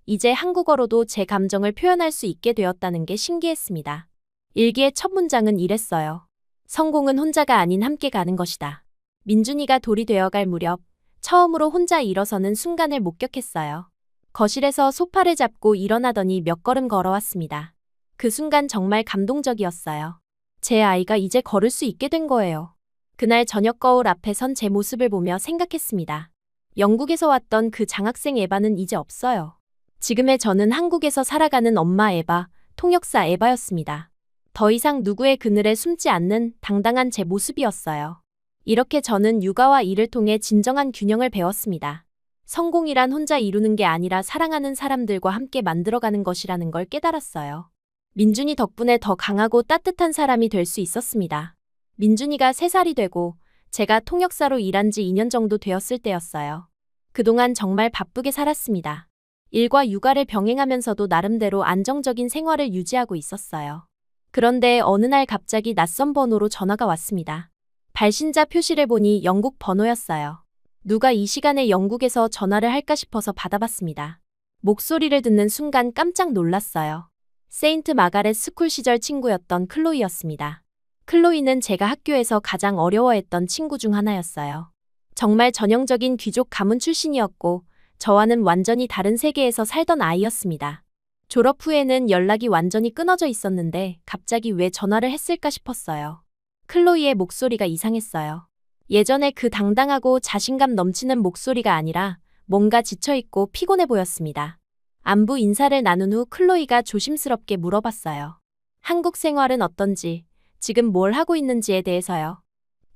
S1: 이제 한국어로도 제 감정을 표현할 수 있게 되었다는 게 신기했습니다. 일기의 첫 문장은 이랬어요. 성공은 혼자가 아닌 함께 가는 것이다. 민준이가 돌이 되어갈 무렵 처음으로 혼자 일어서는 순간을 목격했어요. 거실에서 소파를 잡고 일어나더니 몇 걸음 걸어왔습니다. 그 순간 정말 감동적이었어요. 제 아이가 이제 걸을 수 있게 된 거예요. 그날 저녁 거울 앞에 선 제 모습을 보며 생각했습니다. 영국에서 왔던 그 장학생 에바는 이제 없어요. 지금의 저는 한국에서 살아가는 엄마 에바, 통역사 에바였습니다. 더 이상 누구의 그늘에 숨지 않는 당당한 제 모습이었어요. 이렇게 저는 육아와 일을 통해 진정한 균형을 배웠습니다. 성공이란 혼자 이루는 게 아니라 사랑하는 사람들과 함께 만들어가는 것이라는 걸 깨달았어요. 민준이 덕분에 더 강하고 따뜻한 사람이 될 수 있었습니다. 민준이가 3살이 되고 제가 통역사로 일한 지 2년 정도 되었을 때였어요. 그동안 정말 바쁘게 살았습니다. 일과 육아를 병행하면서도 나름대로 안정적인 생활을 유지하고 있었어요. 그런데 어느 날 갑자기 낯선 번호로 전화가 왔습니다. 발신자 표시를 보니 영국 번호였어요. 누가 이 시간에 영국에서 전화를 할까 싶어서 받아봤습니다. 목소리를 듣는 순간 깜짝 놀랐어요. 세인트 마가렛 스쿨 시절 친구였던 클로이였습니다. 클로이는 제가 학교에서 가장 어려워했던 친구 중 하나였어요. 정말 전형적인 귀족 가문 출신이었고 저와는 완전히 다른 세계에서 살던 아이였습니다. 졸업 후에는 연락이 완전히 끊어져 있었는데 갑자기 왜 전화를 했을까 싶었어요. 클로이의 목소리가 이상했어요. 예전에 그 당당하고 자신감 넘치는 목소리가 아니라 뭔가 지쳐있고 피곤해 보였습니다. 안부 인사를 나눈 후 클로이가 조심스럽게 물어봤어요. 한국 생활은 어떤지, 지금 뭘 하고 있는지에 대해서요.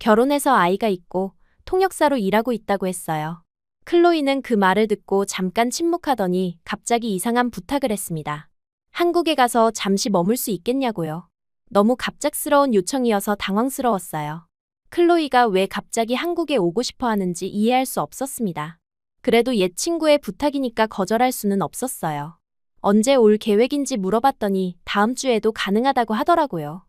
S1: 결혼해서 아이가 있고 통역사로 일하고 있다고 했어요. 클로이는 그 말을 듣고 잠깐 침묵하더니 갑자기 이상한 부탁을 했습니다. 한국에 가서 잠시 머물 수 있겠냐고요. 너무 갑작스러운 요청이어서 당황스러웠어요. 클로이가 왜 갑자기 한국에 오고 싶어 하는지 이해할 수 없었습니다. 그래도 옛 친구의 부탁이니까 거절할 수는 없었어요. 언제 올 계획인지 물어봤더니 다음 주에도 가능하다고 하더라고요.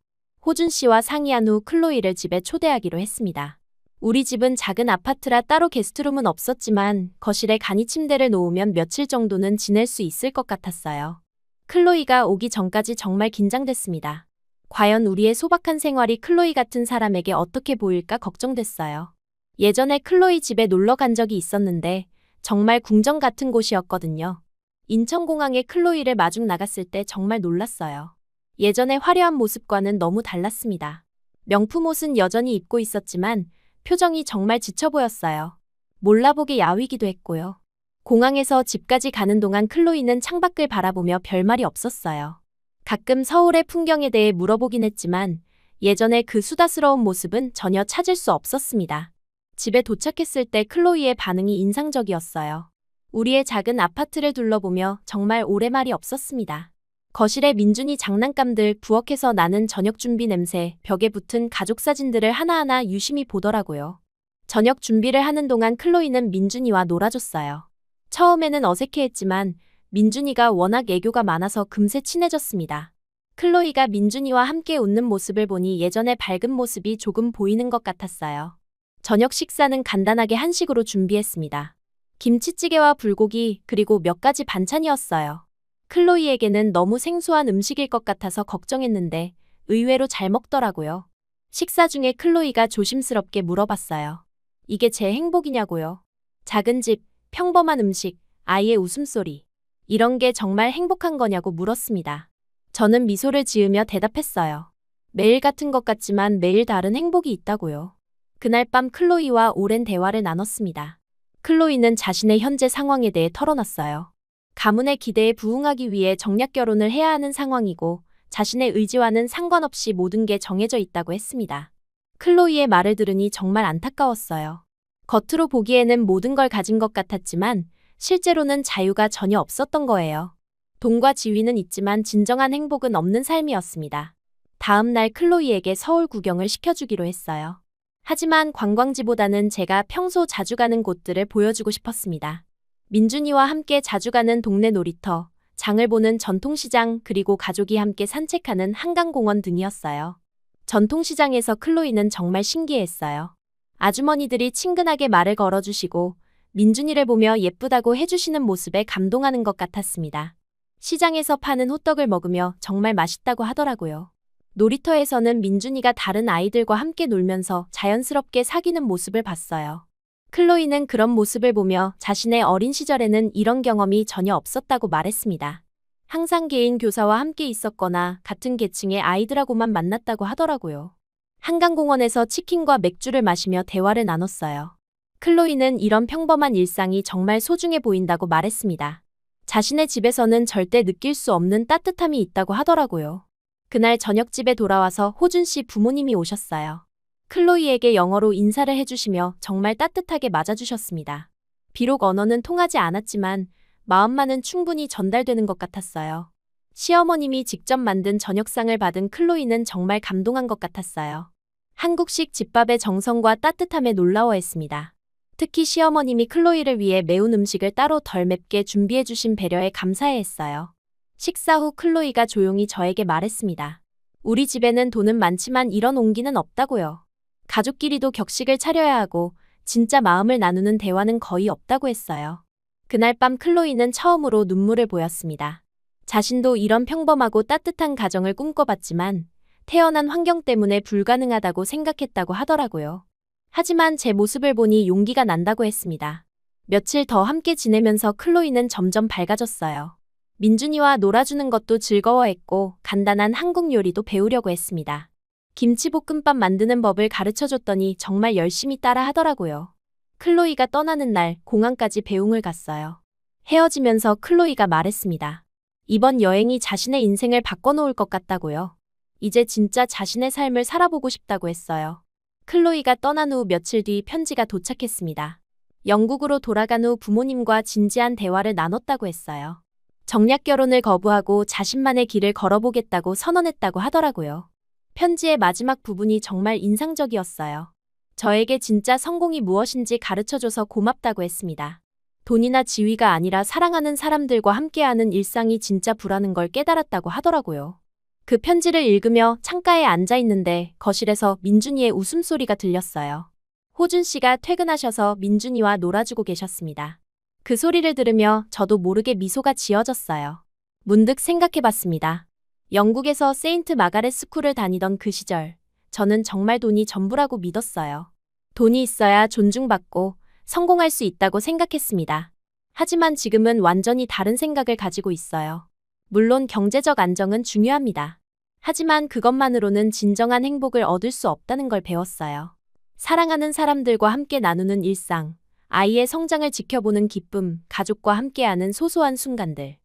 S1: 호준 씨와 상의한 후 클로이를 집에 초대하기로 했습니다. 우리 집은 작은 아파트라 따로 게스트룸은 없었지만 거실에 간이 침대를 놓으면 며칠 정도는 지낼 수 있을 것 같았어요. 클로이가 오기 전까지 정말 긴장됐습니다. 과연 우리의 소박한 생활이 클로이 같은 사람에게 어떻게 보일까 걱정됐어요. 예전에 클로이 집에 놀러 간 적이 있었는데 정말 궁전 같은 곳이었거든요. 인천공항에 클로이를 마중 나갔을 때 정말 놀랐어요. 예전의 화려한 모습과는 너무 달랐습니다. 명품 옷은 여전히 입고 있었지만 표정이 정말 지쳐 보였어요. 몰라보게 야위기도 했고요. 공항에서 집까지 가는 동안 클로이는 창밖을 바라보며 별말이 없었어요. 가끔 서울의 풍경에 대해 물어보긴 했지만 예전의 그 수다스러운 모습은 전혀 찾을 수 없었습니다. 집에 도착했을 때 클로이의 반응이 인상적이었어요. 우리의 작은 아파트를 둘러보며 정말 오래 말이 없었습니다. 거실에 민준이 장난감들, 부엌에서 나는 저녁 준비 냄새, 벽에 붙은 가족 사진들을 하나하나 유심히 보더라고요. 저녁 준비를 하는 동안 클로이는 민준이와 놀아줬어요. 처음에는 어색해했지만 민준이가 워낙 애교가 많아서 금세 친해졌습니다. 클로이가 민준이와 함께 웃는 모습을 보니 예전의 밝은 모습이 조금 보이는 것 같았어요. 저녁 식사는 간단하게 한식으로 준비했습니다. 김치찌개와 불고기 그리고 몇 가지 반찬이었어요. 클로이에게는 너무 생소한 음식일 것 같아서 걱정했는데 의외로 잘 먹더라고요. 식사 중에 클로이가 조심스럽게 물어봤어요. 이게 제 행복이냐고요. 작은 집, 평범한 음식, 아이의 웃음소리. 이런 게 정말 행복한 거냐고 물었습니다. 저는 미소를 지으며 대답했어요. 매일 같은 것 같지만 매일 다른 행복이 있다고요. 그날 밤 클로이와 오랜 대화를 나눴습니다. 클로이는 자신의 현재 상황에 대해 털어놨어요. 가문의 기대에 부응하기 위해 정략 결혼을 해야 하는 상황이고 자신의 의지와는 상관없이 모든 게 정해져 있다고 했습니다. 클로이의 말을 들으니 정말 안타까웠어요. 겉으로 보기에는 모든 걸 가진 것 같았지만 실제로는 자유가 전혀 없었던 거예요. 돈과 지위는 있지만 진정한 행복은 없는 삶이었습니다. 다음 날 클로이에게 서울 구경을 시켜주기로 했어요. 하지만 관광지보다는 제가 평소 자주 가는 곳들을 보여주고 싶었습니다. 민준이와 함께 자주 가는 동네 놀이터, 장을 보는 전통시장 그리고 가족이 함께 산책하는 한강공원 등이었어요. 전통시장에서 클로이는 정말 신기했어요. 아주머니들이 친근하게 말을 걸어주시고 민준이를 보며 예쁘다고 해주시는 모습에 감동하는 것 같았습니다. 시장에서 파는 호떡을 먹으며 정말 맛있다고 하더라고요. 놀이터에서는 민준이가 다른 아이들과 함께 놀면서 자연스럽게 사귀는 모습을 봤어요. 클로이는 그런 모습을 보며 자신의 어린 시절에는 이런 경험이 전혀 없었다고 말했습니다. 항상 개인 교사와 함께 있었거나 같은 계층의 아이들하고만 만났다고 하더라고요. 한강공원에서 치킨과 맥주를 마시며 대화를 나눴어요. 클로이는 이런 평범한 일상이 정말 소중해 보인다고 말했습니다. 자신의 집에서는 절대 느낄 수 없는 따뜻함이 있다고 하더라고요. 그날 저녁집에 돌아와서 호준 씨 부모님이 오셨어요. 클로이에게 영어로 인사를 해주시며 정말 따뜻하게 맞아주셨습니다. 비록 언어는 통하지 않았지만 마음만은 충분히 전달되는 것 같았어요. 시어머님이 직접 만든 저녁상을 받은 클로이는 정말 감동한 것 같았어요. 한국식 집밥의 정성과 따뜻함에 놀라워했습니다. 특히 시어머님이 클로이를 위해 매운 음식을 따로 덜 맵게 준비해 주신 배려에 감사해했어요. 식사 후 클로이가 조용히 저에게 말했습니다. 우리 집에는 돈은 많지만 이런 온기는 없다고요. 가족끼리도 격식을 차려야 하고 진짜 마음을 나누는 대화는 거의 없다고 했어요. 그날 밤 클로이는 처음으로 눈물을 보였습니다. 자신도 이런 평범하고 따뜻한 가정을 꿈꿔봤지만 태어난 환경 때문에 불가능하다고 생각했다고 하더라고요. 하지만 제 모습을 보니 용기가 난다고 했습니다. 며칠 더 함께 지내면서 클로이는 점점 밝아졌어요. 민준이와 놀아주는 것도 즐거워했고 간단한 한국 요리도 배우려고 했습니다. 김치볶음밥 만드는 법을 가르쳐줬더니 정말 열심히 따라 하더라고요. 클로이가 떠나는 날 공항까지 배웅을 갔어요. 헤어지면서 클로이가 말했습니다. 이번 여행이 자신의 인생을 바꿔놓을 것 같다고요. 이제 진짜 자신의 삶을 살아보고 싶다고 했어요. 클로이가 떠난 후 며칠 뒤 편지가 도착했습니다. 영국으로 돌아간 후 부모님과 진지한 대화를 나눴다고 했어요. 정략 결혼을 거부하고 자신만의 길을 걸어보겠다고 선언했다고 하더라고요. 편지의 마지막 부분이 정말 인상적이었어요. 저에게 진짜 성공이 무엇인지 가르쳐줘서 고맙다고 했습니다. 돈이나 지위가 아니라 사랑하는 사람들과 함께하는 일상이 진짜 부라는 걸 깨달았다고 하더라고요. 그 편지를 읽으며 창가에 앉아 있는데 거실에서 민준이의 웃음소리가 들렸어요. 호준 씨가 퇴근하셔서 민준이와 놀아주고 계셨습니다. 그 소리를 들으며 저도 모르게 미소가 지어졌어요. 문득 생각해봤습니다. 영국에서 세인트 마가렛 스쿨을 다니던 그 시절, 저는 정말 돈이 전부라고 믿었어요. 돈이 있어야 존중받고 성공할 수 있다고 생각했습니다. 하지만 지금은 완전히 다른 생각을 가지고 있어요. 물론 경제적 안정은 중요합니다. 하지만 그것만으로는 진정한 행복을 얻을 수 없다는 걸 배웠어요. 사랑하는 사람들과 함께 나누는 일상, 아이의 성장을 지켜보는 기쁨, 가족과 함께하는 소소한 순간들.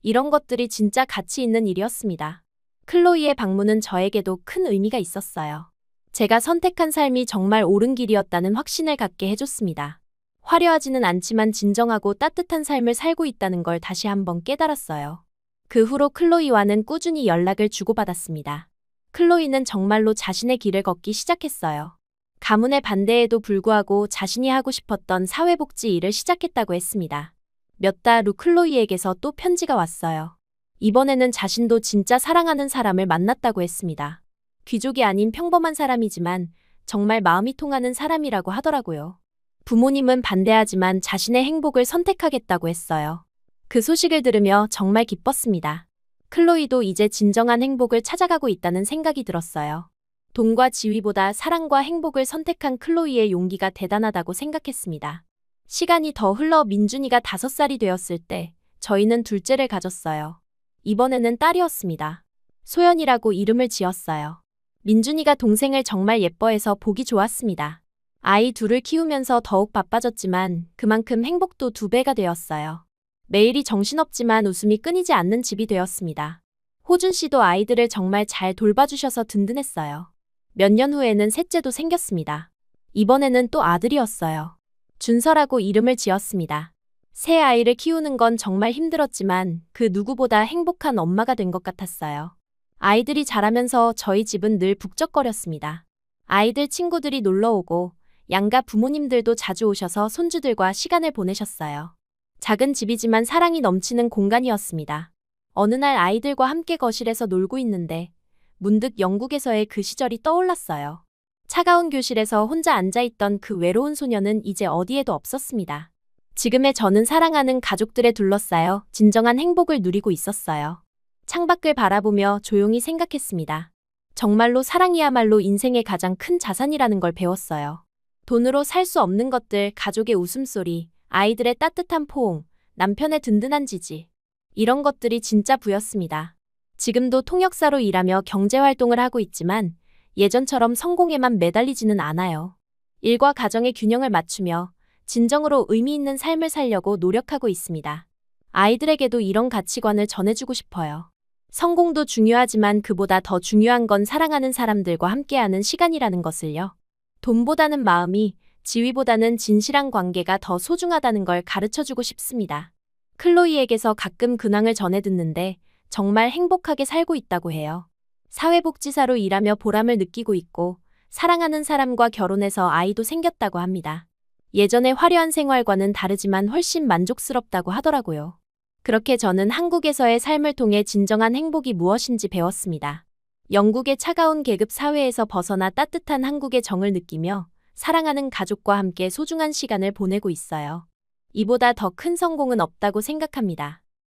S1: 이런 것들이 진짜 가치 있는 일이었습니다. 클로이의 방문은 저에게도 큰 의미가 있었어요. 제가 선택한 삶이 정말 옳은 길이었다는 확신을 갖게 해줬습니다. 화려하지는 않지만 진정하고 따뜻한 삶을 살고 있다는 걸 다시 한번 깨달았어요. 그 후로 클로이와는 꾸준히 연락을 주고받았습니다. 클로이는 정말로 자신의 길을 걷기 시작했어요. 가문의 반대에도 불구하고 자신이 하고 싶었던 사회복지 일을 시작했다고 했습니다. 몇 달 후 클로이에게서 또 편지가 왔어요. 이번에는 자신도 진짜 사랑하는 사람을 만났다고 했습니다. 귀족이 아닌 평범한 사람이지만 정말 마음이 통하는 사람이라고 하더라고요. 부모님은 반대하지만 자신의 행복을 선택하겠다고 했어요. 그 소식을 들으며 정말 기뻤습니다. 클로이도 이제 진정한 행복을 찾아가고 있다는 생각이 들었어요. 돈과 지위보다 사랑과 행복을 선택한 클로이의 용기가 대단하다고 생각했습니다. 시간이 더 흘러 민준이가 5살이 되었을 때 저희는 둘째를 가졌어요. 이번에는 딸이었습니다. 소연이라고 이름을 지었어요. 민준이가 동생을 정말 예뻐해서 보기 좋았습니다. 아이 둘을 키우면서 더욱 바빠졌지만 그만큼 행복도 2배가 되었어요. 매일이 정신없지만 웃음이 끊이지 않는 집이 되었습니다. 호준 씨도 아이들을 정말 잘 돌봐주셔서 든든했어요. 몇 년 후에는 셋째도 생겼습니다. 이번에는 또 아들이었어요. 준서라고 이름을 지었습니다. 새 아이를 키우는 건 정말 힘들었지만 그 누구보다 행복한 엄마가 된 것 같았어요. 아이들이 자라면서 저희 집은 늘 북적거렸습니다. 아이들 친구들이 놀러오고 양가 부모님들도 자주 오셔서 손주들과 시간을 보내셨어요. 작은 집이지만 사랑이 넘치는 공간이었습니다. 어느 날 아이들과 함께 거실에서 놀고 있는데 문득 영국에서의 그 시절이 떠올랐어요. 차가운 교실에서 혼자 앉아있던 그 외로운 소녀는 이제 어디에도 없었습니다. 지금의 저는 사랑하는 가족들에 둘러싸여 진정한 행복을 누리고 있었어요. 창밖을 바라보며 조용히 생각했습니다. 정말로 사랑이야말로 인생의 가장 큰 자산이라는 걸 배웠어요. 돈으로 살 수 없는 것들, 가족의 웃음소리, 아이들의 따뜻한 포옹, 남편의 든든한 지지. 이런 것들이 진짜 부였습니다. 지금도 통역사로 일하며 경제활동을 하고 있지만 예전처럼 성공에만 매달리지는 않아요. 일과 가정의 균형을 맞추며 진정으로 의미 있는 삶을 살려고 노력하고 있습니다. 아이들에게도 이런 가치관을 전해주고 싶어요. 성공도 중요하지만 그보다 더 중요한 건 사랑하는 사람들과 함께하는 시간이라는 것을요. 돈보다는 마음이, 지위보다는 진실한 관계가 더 소중하다는 걸 가르쳐주고 싶습니다. 클로이에게서 가끔 근황을 전해 듣는데 정말 행복하게 살고 있다고 해요. 사회복지사로 일하며 보람을 느끼고 있고 사랑하는 사람과 결혼해서 아이도 생겼다고 합니다. 예전의 화려한 생활과는 다르지만 훨씬 만족스럽다고 하더라고요. 그렇게 저는 한국에서의 삶을 통해 진정한 행복이 무엇인지 배웠습니다. 영국의 차가운 계급 사회에서 벗어나 따뜻한 한국의 정을 느끼며 사랑하는 가족과 함께 소중한 시간을 보내고 있어요. 이보다 더 큰 성공은 없다고 생각합니다.